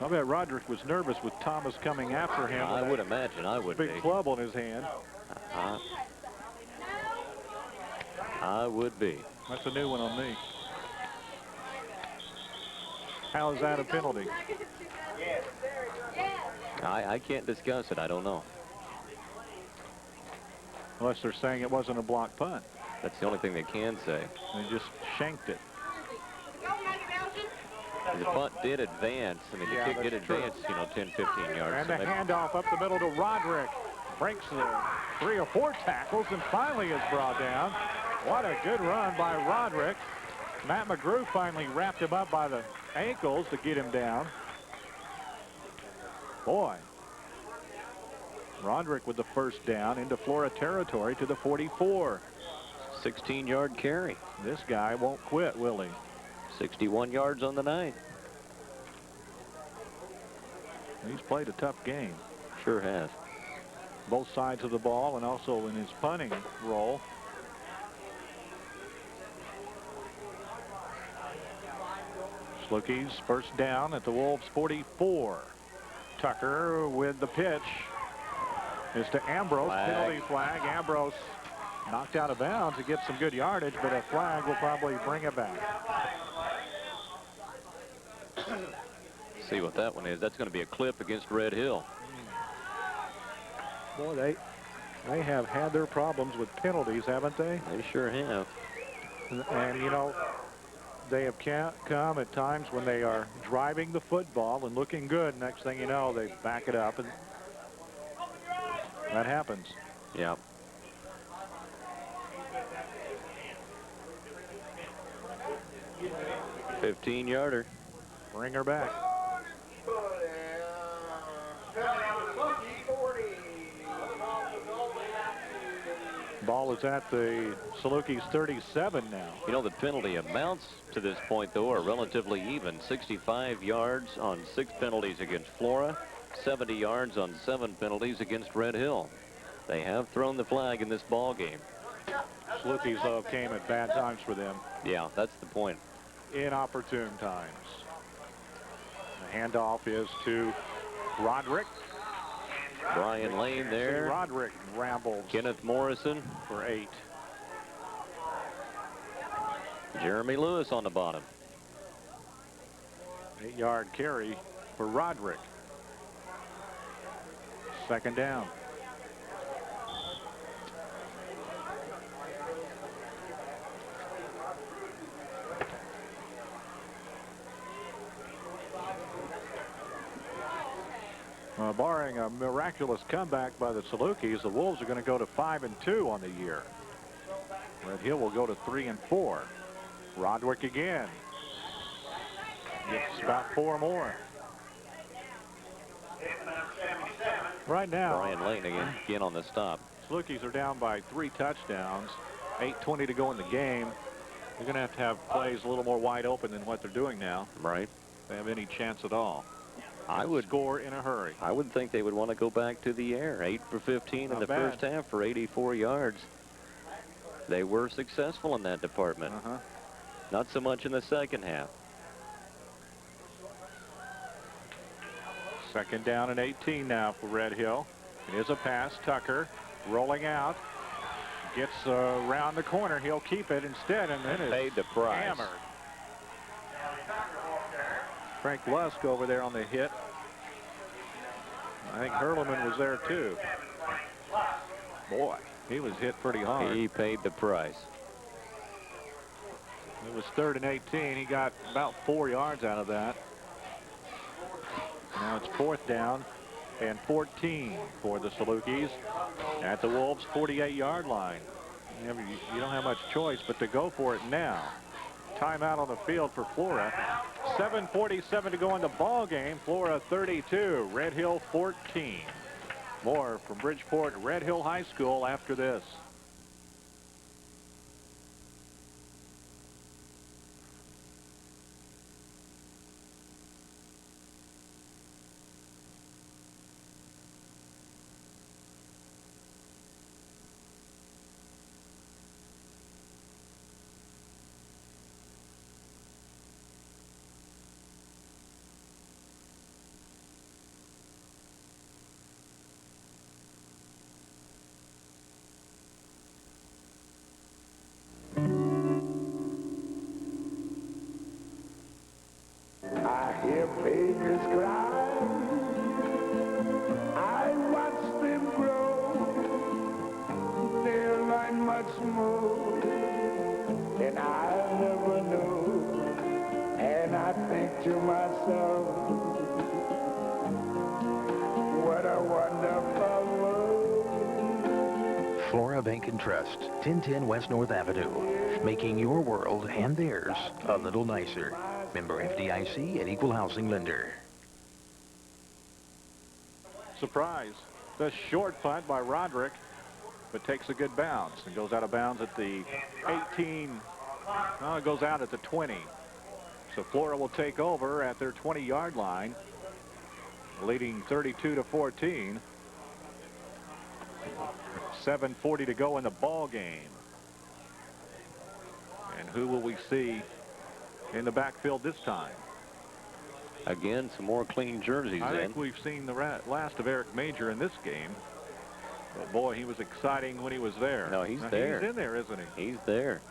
I bet Roderick was nervous with Thomas coming after him. I would imagine I would big be. club on his hand. I would be. That's a new one on me. How is that a penalty? I can't discuss it. I don't know. Unless they're saying it wasn't a block punt. That's the only thing they can say. They just shanked it. The punt did advance. I mean, the kick did advance, you know, 10, 15 yards. And so the handoff up the middle to Roderick. Breaks the 3 or 4 tackles and finally is brought down. What a good run by Roderick. Matt McGrew finally wrapped him up by the ankles to get him down. Boy. Roderick with the first down into Flora territory to the 44. 16-yard carry. This guy won't quit, will he? 61 yards on the night. He's played a tough game. Sure has. Both sides of the ball and also in his punting role. Salukis first down at the Wolves 44. Tucker with the pitch is to Ambrose. Penalty flag. Ambrose knocked out of bounds to get some good yardage, but a flag will probably bring it back. See what that one is. That's going to be a clip against Red Hill. Boy, they have had their problems with penalties, haven't they? They sure have. And, you know, they have come at times when they are driving the football and looking good. Next thing you know, they back it up, and that happens. Yeah. $15-yarder. Bring her back. Ball is at the Salukis 37 now. You know, the penalty amounts to this point, though, are relatively even. 65 yards on 6 penalties against Flora, 70 yards on 7 penalties against Red Hill. They have thrown the flag in this ball game. Salukis, though, came at bad times for them. Yeah, that's the point. Inopportune times. The handoff is to Roderick. Brian Lane there. Roderick rambles. Kenneth Morrison for 8. Jeremy Lewis on the bottom. 8-yard carry for Roderick. Second down. Barring a miraculous comeback by the Salukis, the Wolves are going to go to 5-2 on the year. Red Hill will go to 3-4. Roderick again. Gets about 4 more. Right now, Brian Lane again on the stop. Salukis are down by 3 touchdowns. 8:20 to go in the game. They're going to have plays a little more wide open than what they're doing now. Right. If they have any chance at all. I would score in a hurry. I would think they would want to go back to the air. 8 for 15 in the first half for 84 yards. They were successful in that department. Not so much in the second half. Second down and 18 now for Red Hill. It is a pass. Tucker rolling out. Gets around the corner. He'll keep it instead, and then it's paid the price. Hammered. Frank Lusk over there on the hit. I think Hurleman was there too. Boy, he was hit pretty hard. He paid the price. It was 3rd and 18. He got about 4 yards out of that. Now it's 4th down and 14 for the Salukis at the Wolves' 48-yard line. You don't have much choice but to go for it now. Timeout on the field for Flora. 7:47 to go in the ball game. Flora 32, Red Hill 14. More from Bridgeport Red Hill High School after this. I hear babies cry. I watch them grow. They'll learn much more than I never knew. And I think to myself, what a wonderful world. Flora Bank and Trust, 1010 West North Avenue, making your world and theirs a little nicer. Member FDIC and equal housing lender. Surprise. The short punt by Roderick, but takes a good bounce and goes out of bounds at the 18. No, it goes out at the 20. So Flora will take over at their 20-yard line, leading 32-14. 7:40 to go in the ball game. And who will we see in the backfield this time? Again, some more clean jerseys I think we've seen the last of Eric Major in this game. But boy, he was exciting when he was there. No, he's there. He's in there, isn't he? He's there.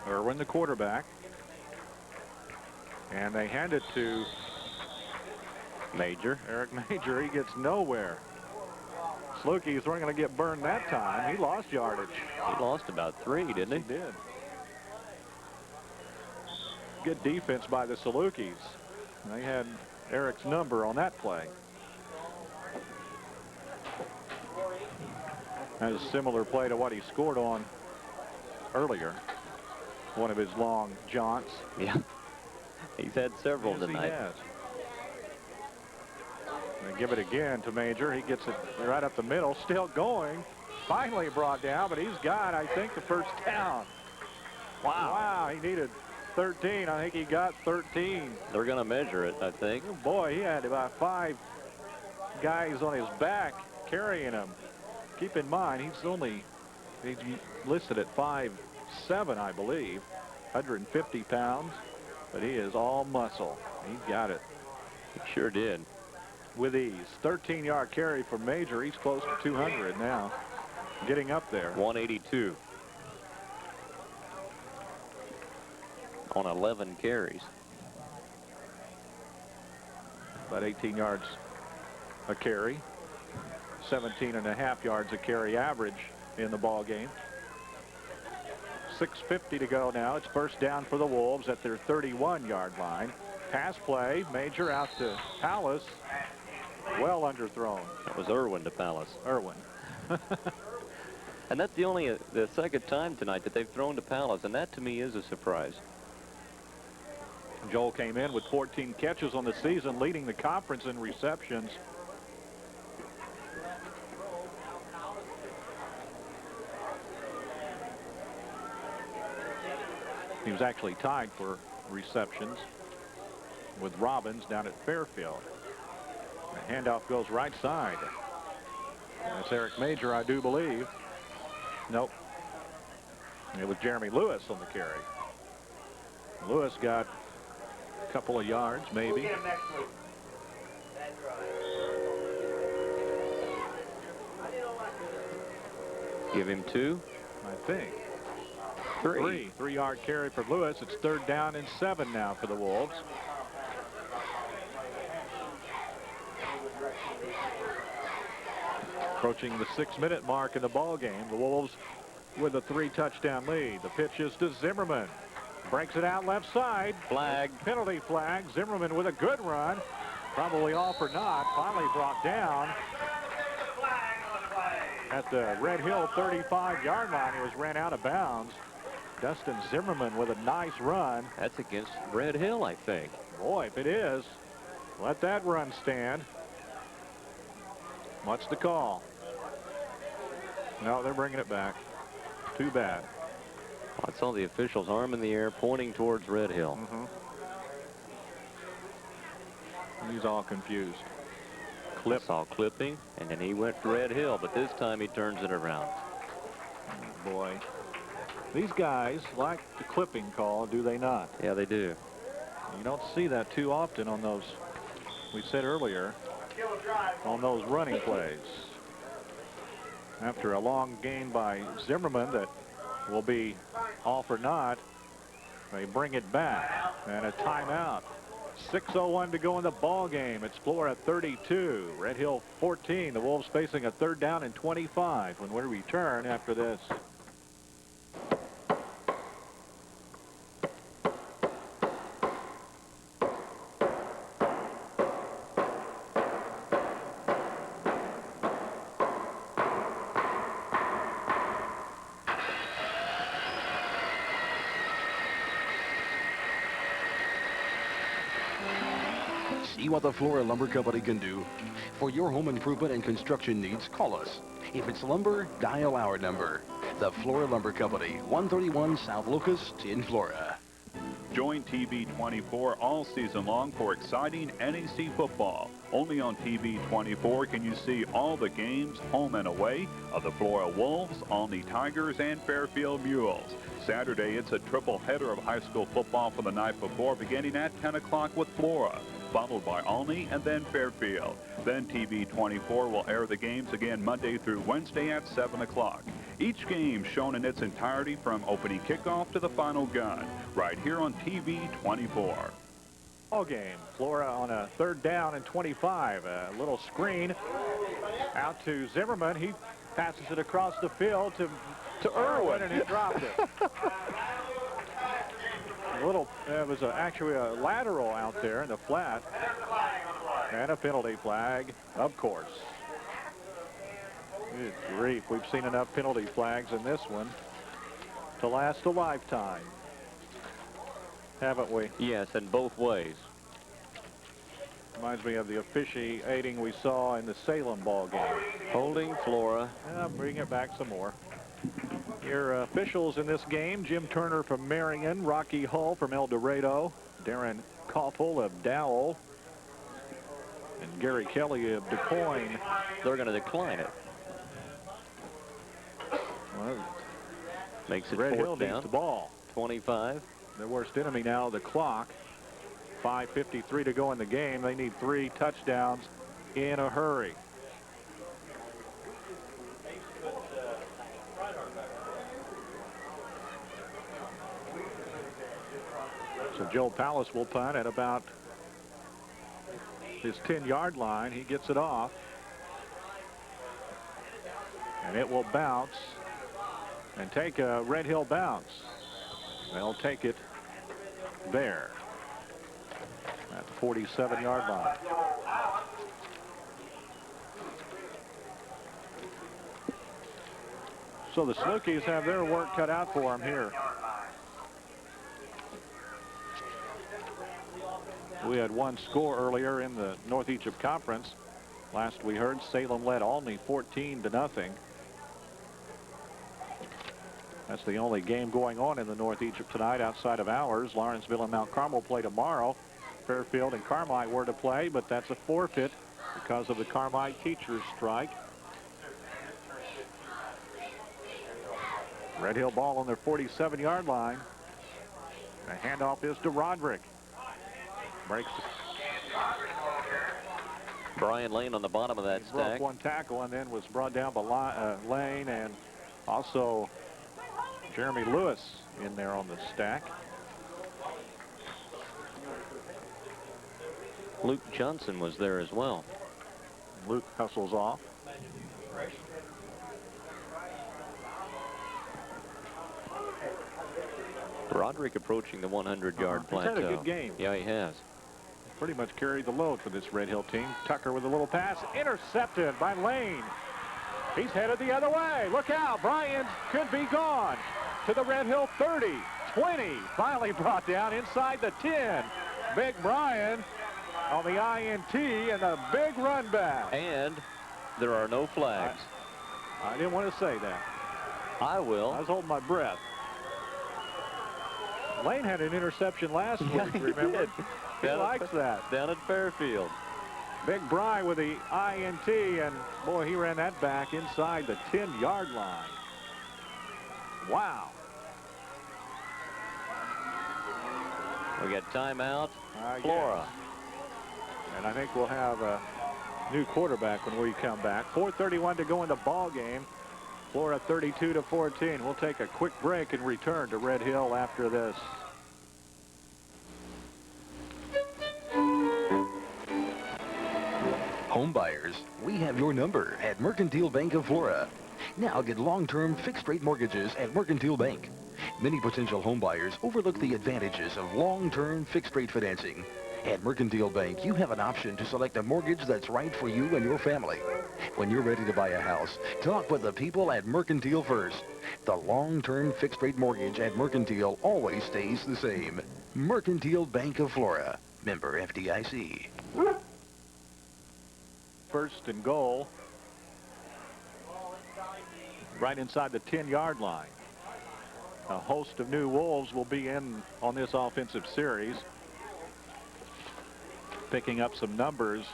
Irwin, the quarterback. And they hand it to Major. Eric Major. He gets nowhere. Salukis weren't going to get burned that time. He lost yardage. He lost about 3, didn't he? He did. Good defense by the Salukis. They had Eric's number on that play. That is a similar play to what he scored on earlier. One of his long jaunts. Yeah. He's had several tonight. He has. They give it again to Major. He gets it right up the middle. Still going. Finally brought down, but he's got, I think, the first down. Wow. Wow, he needed 13. I think he got 13. They're going to measure it, I think. Oh boy, he had about 5 guys on his back carrying him. Keep in mind, he's listed at 5'7", I believe, 150 pounds, but he is all muscle. He got it. He sure did. With ease. 13-yard carry for Major. He's close to 200 now. Getting up there. 182. On 11 carries. About 18 yards a carry. 17.5 yards a carry average in the ball game. 6:50 to go now. It's first down for the Wolves at their 31-yard line. Pass play. Major out to Palace. Well underthrown. That was Irwin to Palace. Irwin. And that's the second time tonight that they've thrown to Palace, and that to me is a surprise. Joel came in with 14 catches on the season, leading the conference in receptions. He was actually tied for receptions with Robbins down at Fairfield. The handoff goes right side. That's Eric Major, I do believe. Nope. It was Jeremy Lewis on the carry. Lewis got a couple of yards, maybe. We'll get him next week. That's right. Give him 2. I think. 3. 3-yard carry for Lewis. It's 3rd down and 7 now for the Wolves. Approaching the 6-minute mark in the ball game. The Wolves with a 3-touchdown lead. The pitch is to Zimmerman. Breaks it out left side. Flag. Penalty flag. Zimmerman with a good run. Probably off or not. Finally brought down at the Red Hill 35-yard line. He was ran out of bounds. Dustin Zimmerman with a nice run. That's against Red Hill, I think. Boy, if it is, let that run stand. What's the call? No, they're bringing it back. Too bad. I saw the official's arm in the air pointing towards Red Hill. He's all confused. Clip. Saw clipping, and then he went for Red Hill, but this time he turns it around. Oh, boy. These guys like the clipping call, do they not? Yeah, they do. You don't see that too often on those, we said earlier, on those running plays. After a long gain by Zimmerman that will be off or not, they bring it back, and a timeout. 6:01 to go in the ball game. It's Flora 32, Red Hill 14. The Wolves facing a 3rd down and 25 when we return after this. See what the Flora Lumber Company can do. For your home improvement and construction needs, call us. If it's lumber, dial our number. The Flora Lumber Company, 131 South Locust in Flora. Join TV24 all season long for exciting NEC football. Only on TV24 can you see all the games, home and away, of the Flora Wolves, Olney Tigers, and Fairfield Mules. Saturday, it's a triple header of high school football for the night before, beginning at 10 o'clock with Flora, followed by Olney and then Fairfield. Then TV24 will air the games again Monday through Wednesday at 7 o'clock. Each game shown in its entirety from opening kickoff to the final gun, right here on TV24. Ball game. Flora on a 3rd down and 25. A little screen out to Zimmerman. He passes it across the field to Irwin, and he dropped it. It was actually a lateral out there in the flat. And a penalty flag, of course. Good grief. We've seen enough penalty flags in this one to last a lifetime, haven't we? Yes, and both ways. Reminds me of the officiating we saw in the Salem ball game. Holding Flora. Bring it back some more. Your officials in this game: Jim Turner from Marion, Rocky Hull from El Dorado, Darren Koffel of Dowell, and Gary Kelly of DuQuoin. They're going to decline it. Well, makes it Red 4th Hill down. needs the ball. 25. Their worst enemy now, the clock. 5:53 to go in the game. They need 3 touchdowns in a hurry. So Joe Pallas will punt at about his 10-yard line. He gets it off, and it will bounce and take a Red Hill bounce. They'll take it there at the 47-yard line. So the Slookies have their work cut out for them here. We had one score earlier in the North Egypt Conference. Last we heard, Salem led Olney 14-0. That's the only game going on in the North Egypt tonight outside of ours. Lawrenceville and Mount Carmel play tomorrow. Fairfield and Carmike were to play, but that's a forfeit because of the Carmike teachers strike. Red Hill ball on their 47-yard line. The handoff is to Roderick. Breaks. Brian Lane on the bottom of that stack. Broke one tackle and then was brought down by Lane, and also Jeremy Lewis in there on the stack. Luke Johnson was there as well. Luke hustles off. Roderick approaching the 100-yard plateau. He's had a good game. Yeah, he has. pretty much carried the load for this Red Hill team. Tucker with a little pass, intercepted by Lane. He's headed the other way. Look out, Bryant could be gone to the Red Hill 30, 20, finally brought down inside the 10. Big Brian on the INT and a big run back. And there are no flags. I didn't want to say that. I will. I was holding my breath. Lane had an interception last week, remember? He likes that. Down at Fairfield. Big Bry with the INT, and boy, he ran that back inside the 10-yard line. Wow. We got timeout, Flora. Flora. And I think we'll have a new quarterback when we come back. 4:31 to go in the ball game. Flora 32-14. We'll take a quick break and return to Red Hill after this. Home buyers, we have your number at Mercantile Bank of Flora. Now get long-term fixed-rate mortgages at Mercantile Bank. Many potential home buyers overlook the advantages of long-term fixed-rate financing. At Mercantile Bank, you have an option to select a mortgage that's right for you and your family. When you're ready to buy a house, talk with the people at Mercantile first. The long-term fixed-rate mortgage at Mercantile always stays the same. Mercantile Bank of Flora. Member FDIC. First and goal. Right inside the 10-yard line. A host of new Wolves will be in on this offensive series. Picking up some numbers.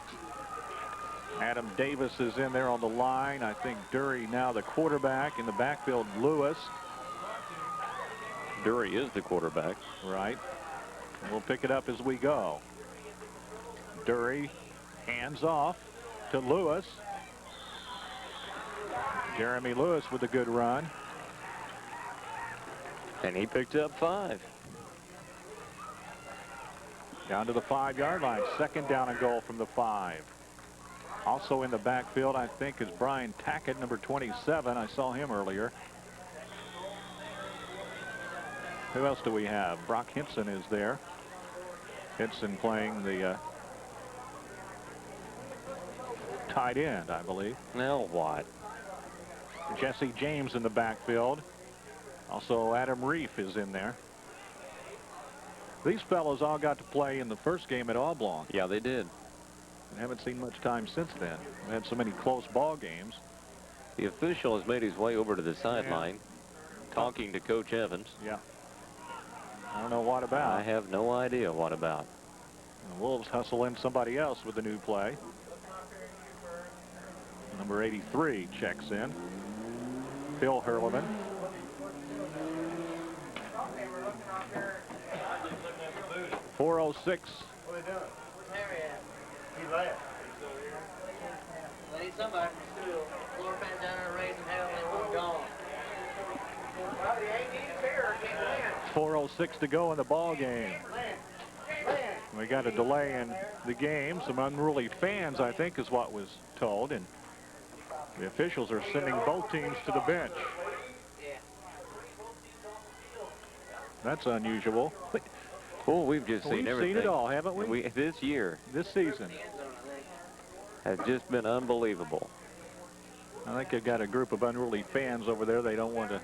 Adam Davis is in there on the line. I think Dury now the quarterback. In the backfield, Lewis. Dury is the quarterback. Right. And we'll pick it up as we go. Dury hands off to Lewis. Jeremy Lewis with a good run. And he picked up 5. Down to the 5-yard line. Second down and goal from the 5. Also in the backfield, I think, is Brian Tackett, number 27. I saw him earlier. Who else do we have? Brock Hinson is there. Hinson playing the tight end, I believe. Now what? Jesse James in the backfield. Also, Adam Reef is in there. These fellows all got to play in the first game at Oblong. Yeah, they did. I haven't seen much time since then. We had so many close ball games. The official has made his way over to the sideline, talking to Coach Evans. Yeah. I don't know what about. I have no idea what about. The Wolves hustle in somebody else with a new play. Number 83 checks in. Phil Hurleman. .406. What are we doing? Where's Harry at? He left. They need somebody from school. Flora fans down there raising hell and they want gone. Well, the AD fair can't win. 4:06 to go in the ball game. We got a delay in the game. Some unruly fans, I think, is what was told. And the officials are sending both teams to the bench. That's unusual. Oh, we've just seen everything. We've seen it all, haven't we? This year. This season. Has just been unbelievable. I think they've got a group of unruly fans over there. They don't want to.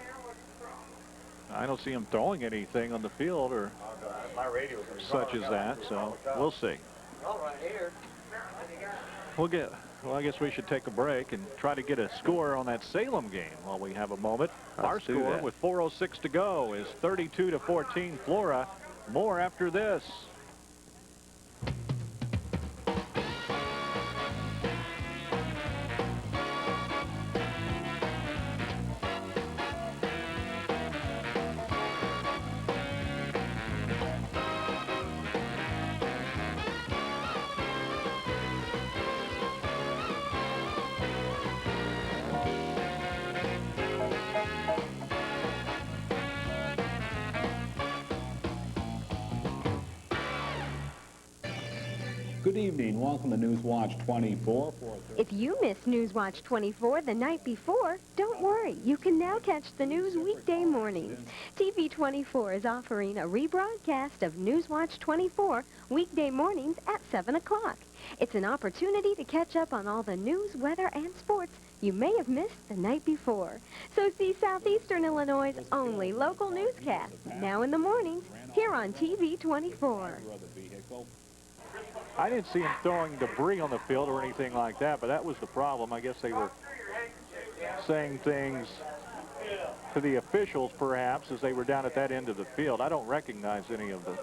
I don't see them throwing anything on the field or such as that. So we'll see. Well, I guess we should take a break and try to get a score on that Salem game while we have a moment. Our score with 4:06 to go is 32-14 Flora. More after this. Good evening. Welcome to Newswatch 24. If you missed Newswatch 24 the night before, don't worry. You can now catch the news weekday mornings. TV 24 is offering a rebroadcast of Newswatch 24 weekday mornings at 7 o'clock. It's an opportunity to catch up on all the news, weather, and sports you may have missed the night before. So see Southeastern Illinois' only local newscast, now in the mornings, here on TV 24. I didn't see him throwing debris on the field or anything like that, but that was the problem. I guess they were saying things to the officials, perhaps, as they were down at that end of the field. I don't recognize any of the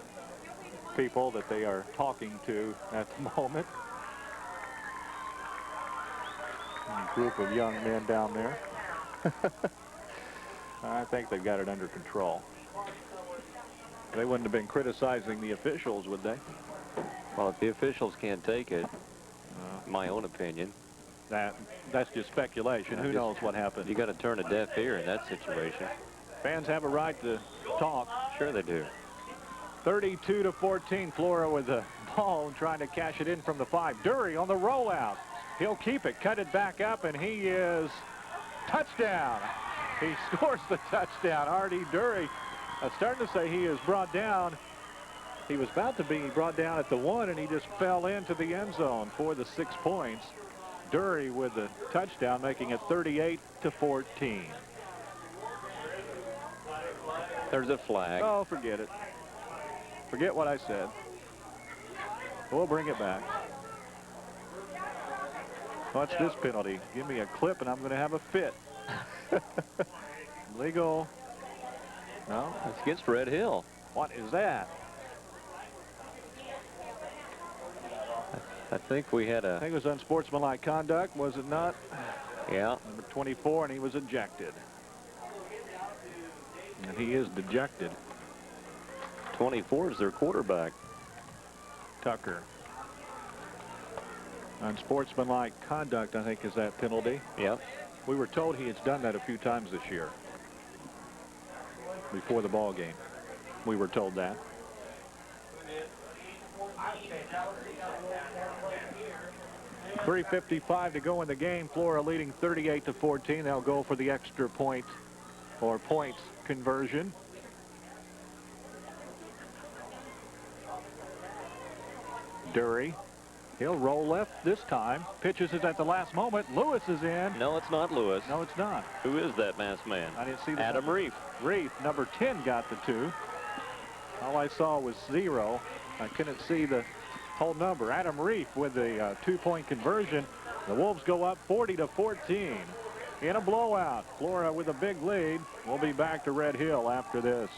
people that they are talking to at the moment. A group of young men down there. I think they've got it under control. They wouldn't have been criticizing the officials, would they? Well, if the officials can't take it, my own opinion. That's just speculation. Who knows what happened? You got to turn a deaf ear in that situation. Fans have a right to talk. Sure they do. 32-14, Flora with the ball trying to cash it in from the 5. Dury on the rollout. He'll keep it, cut it back up, and he is touchdown. He scores the touchdown. Artie Dury starting to say he is brought down. He was about to be brought down at the 1, and he just fell into the end zone for the 6 points. Dury with the touchdown, making it 38-14. There's a flag. Oh, forget it. Forget what I said. We'll bring it back. What's this penalty? Give me a clip and I'm going to have a fit. Legal. No? It's against Red Hill. What is that? I think we had I think it was unsportsmanlike conduct, was it not? Yeah. Number 24, and he was ejected. And he is dejected. 24 is their quarterback. Tucker. Unsportsmanlike conduct, I think, is that penalty. Yep. We were told he has done that a few times this year. Before the ball game. We were told that. .355 to go in the game. Flora leading 38-14. They'll go for the extra point or points conversion. Dury. He'll roll left this time. Pitches it at the last moment. Lewis is in. No, it's not Lewis. No, it's not. Who is that masked man? I didn't see that. Adam Reef. Reef, number 10, got the 2. All I saw was 0. I couldn't see the whole number. Adam Reef with the 2-point conversion. The Wolves go up 40-14 in a blowout. Flora with a big lead. We'll be back to Red Hill after this.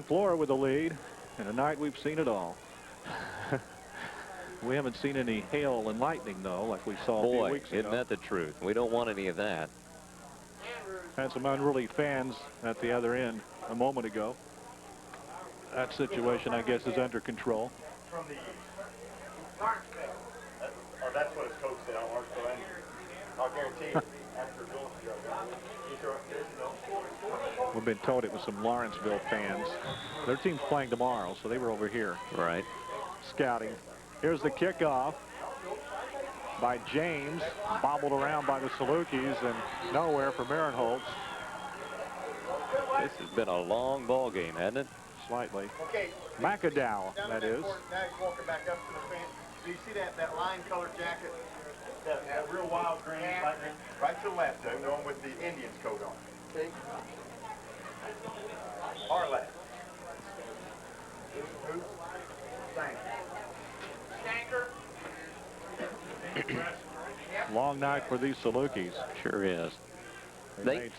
Flora with the lead, and tonight we've seen it all. We haven't seen any hail and lightning, though, like we saw a few weeks ago. Isn't that the truth? We don't want any of that. Had some unruly fans at the other end a moment ago. That situation, I guess, is under control. From the that's what his coach said on Lawrenceville. I'll guarantee you, after We've been told it was some Lawrenceville fans. Their team's playing tomorrow, so they were over here. Right. Scouting. Here's the kickoff by James, bobbled around by the Salukis, and nowhere for Marinholtz. This has been a long ball game, hasn't it? Slightly. Okay. McAdow, that is. Now he's walking back up to the fence. Do you see that line-colored jacket? That real wild green, light green? Right to the left, Joe, the one with the Indians coat on. See? Our left. Who? Stanker. Long night for these Salukis. Sure is.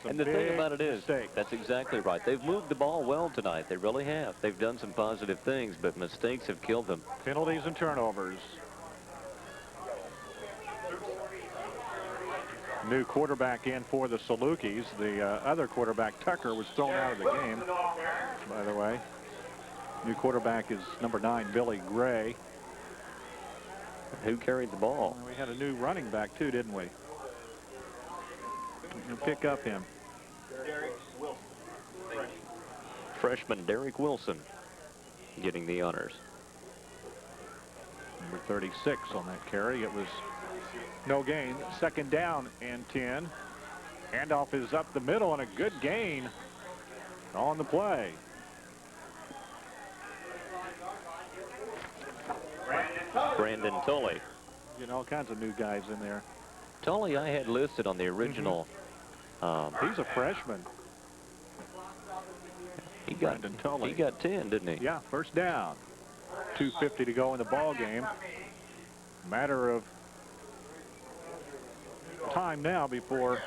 And the thing about it is, that's exactly right. They've moved the ball well tonight. They really have. They've done some positive things, but mistakes have killed them. Penalties and turnovers. New quarterback in for the Salukis. The other quarterback, Tucker, was thrown out of the game, by the way. New quarterback is number 9, Billy Gray. Who carried the ball? We had a new running back, too, didn't we? You can pick up him. Derek Wilson. Freshman Derek Wilson getting the honors. Number 36 on that carry. It was no gain. Second down and 10. Handoff is up the middle and a good gain on the play. Brandon Tully. Getting all kinds of new guys in there. Tully I had listed on the original. He's a freshman. He got 10, didn't he? Yeah, first down. 2:50 to go in the ball game. Matter of time now before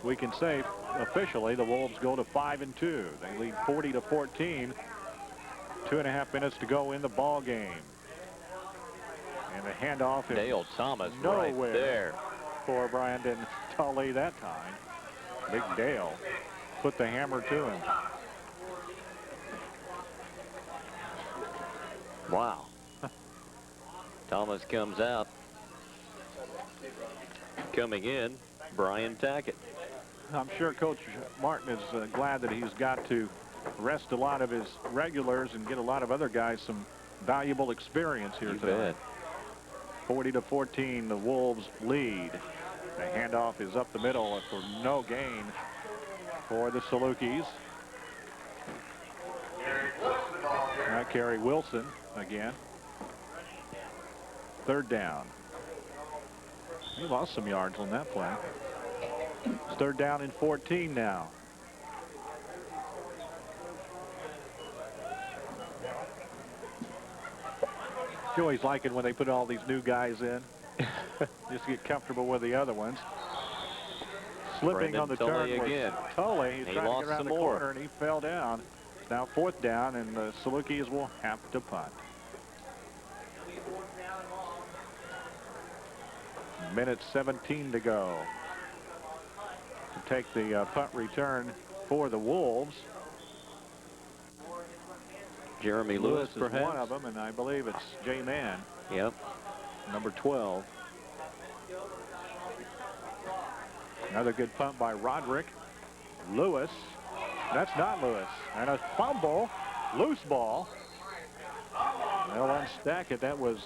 we can say officially the Wolves go to 5-2. They lead 40-14. 2.5 minutes to go in the ball game. And the handoff is Dale Thomas nowhere right there for Brandon Tully that time. Big Dale put the hammer to him. Wow. Thomas comes out. Coming in, Brian Tackett. I'm sure Coach Martin is glad that he's got to rest a lot of his regulars and get a lot of other guys some valuable experience here tonight. 40-14, the Wolves lead. The handoff is up the middle for no gain for the Salukis. That carry Wilson again. Third down. He lost some yards on that play. It's third down and 14 now. You always like it when they put all these new guys in. Just get comfortable with the other ones. Slipping Brandon on the Tully turn again. was Tully. He's He trying to lost get around some the more. corner, and he fell down. It's now fourth down, and the Salukis will have to punt. Minute 17 to go to take the punt return for the Wolves. Jeremy Lewis is perhaps. one of them, and I believe it's J. Mann. Yep. Number 12. Another good punt by Roderick. Lewis. That's not Lewis. And a fumble. Loose ball. They'll unstack it. That was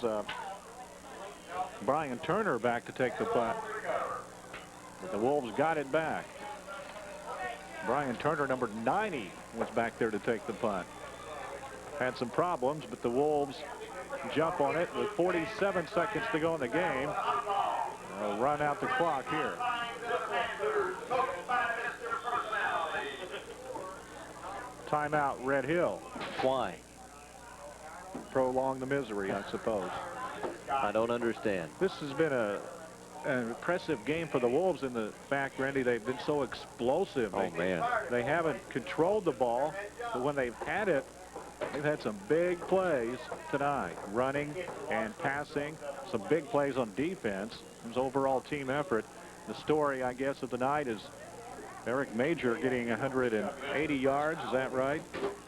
Brian Turner back to take the punt. But the Wolves got it back. Brian Turner, number 90, was back there to take the punt. Had some problems, but the Wolves jump on it with 47 seconds to go in the game. They'll run out the clock here. Timeout, Red Hill. Why? Prolong the misery, I suppose. I don't understand. This has been an impressive game for the Wolves in the fact, Randy, they've been so explosive. Oh, man. They haven't controlled the ball, but when they've had it, they've had some big plays tonight, running and passing, some big plays on defense. It was overall team effort. The story, I guess, of the night is Eric Major getting 180 yards. Is that right?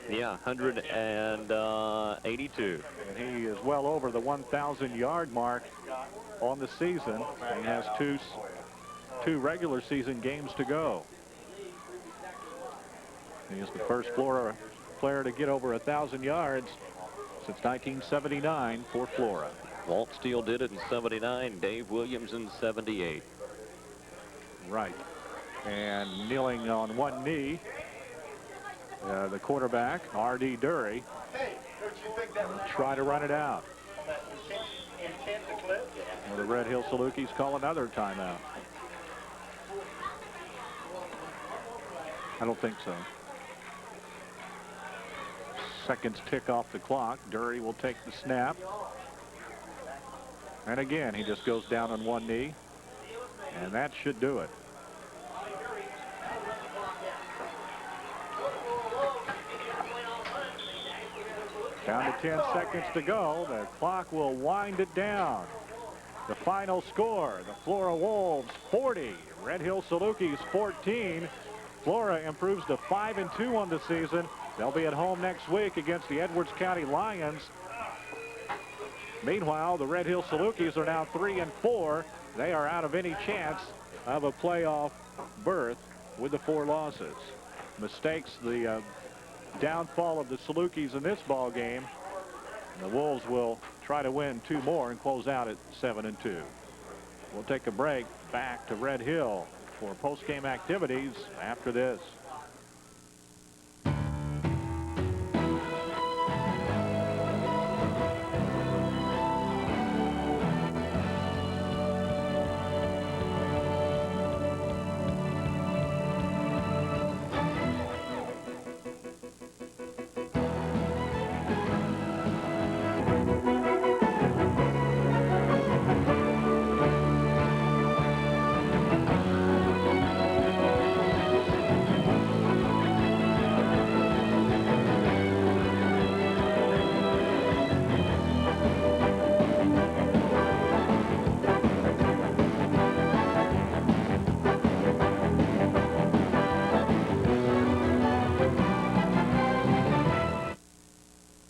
Yeah, 182. And he is well over the 1,000-yard mark on the season. He has two regular season games to go. He is the first Flora player to get over 1,000 yards since 1979 for Flora. Walt Steele did it in 79. Dave Williams in 78. Right. And kneeling on one knee, the quarterback, R.D. Dury, will try to run it out. Well, the Red Hill Salukis call another timeout. I don't think so. Seconds tick off the clock. Dury will take the snap. And again, he just goes down on one knee. And that should do it. Down to 10 seconds to go. The clock will wind it down. The final score, the Flora Wolves 40, Red Hill Salukis 14. Flora improves to 5-2 on the season They'll be at home next week against the Edwards County Lions. Meanwhile, the Red Hill Salukis are now 3-4. They are out of any chance of a playoff berth with the 4 losses. Mistakes the downfall of the Salukis in this ball game. The Wolves will try to win 2 more and close out at 7-2. We'll take a break. Back to Red Hill for post-game activities after this.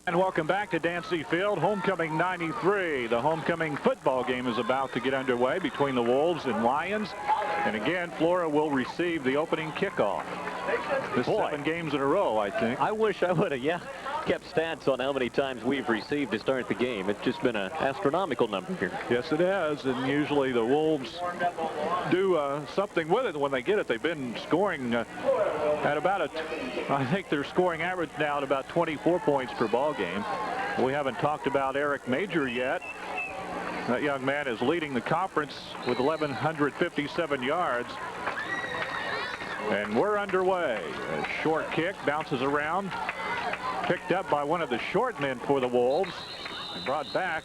And welcome back to Dancy Field. Homecoming 93. The homecoming football game is about to get underway between the Wolves and Lions. And again, Flora will receive the opening kickoff. This 7 games in a row, I think. I wish I would have, kept stats on how many times we've received to start the game. It's just been an astronomical number here. Yes, it has. And usually the Wolves do something with it when they get it. They've been scoring at about I think their scoring average now at about 24 points per ball game. We haven't talked about Eric Major yet. That young man is leading the conference with 1,157 yards. And we're underway. A short kick bounces around. Picked up by one of the short men for the Wolves. And brought back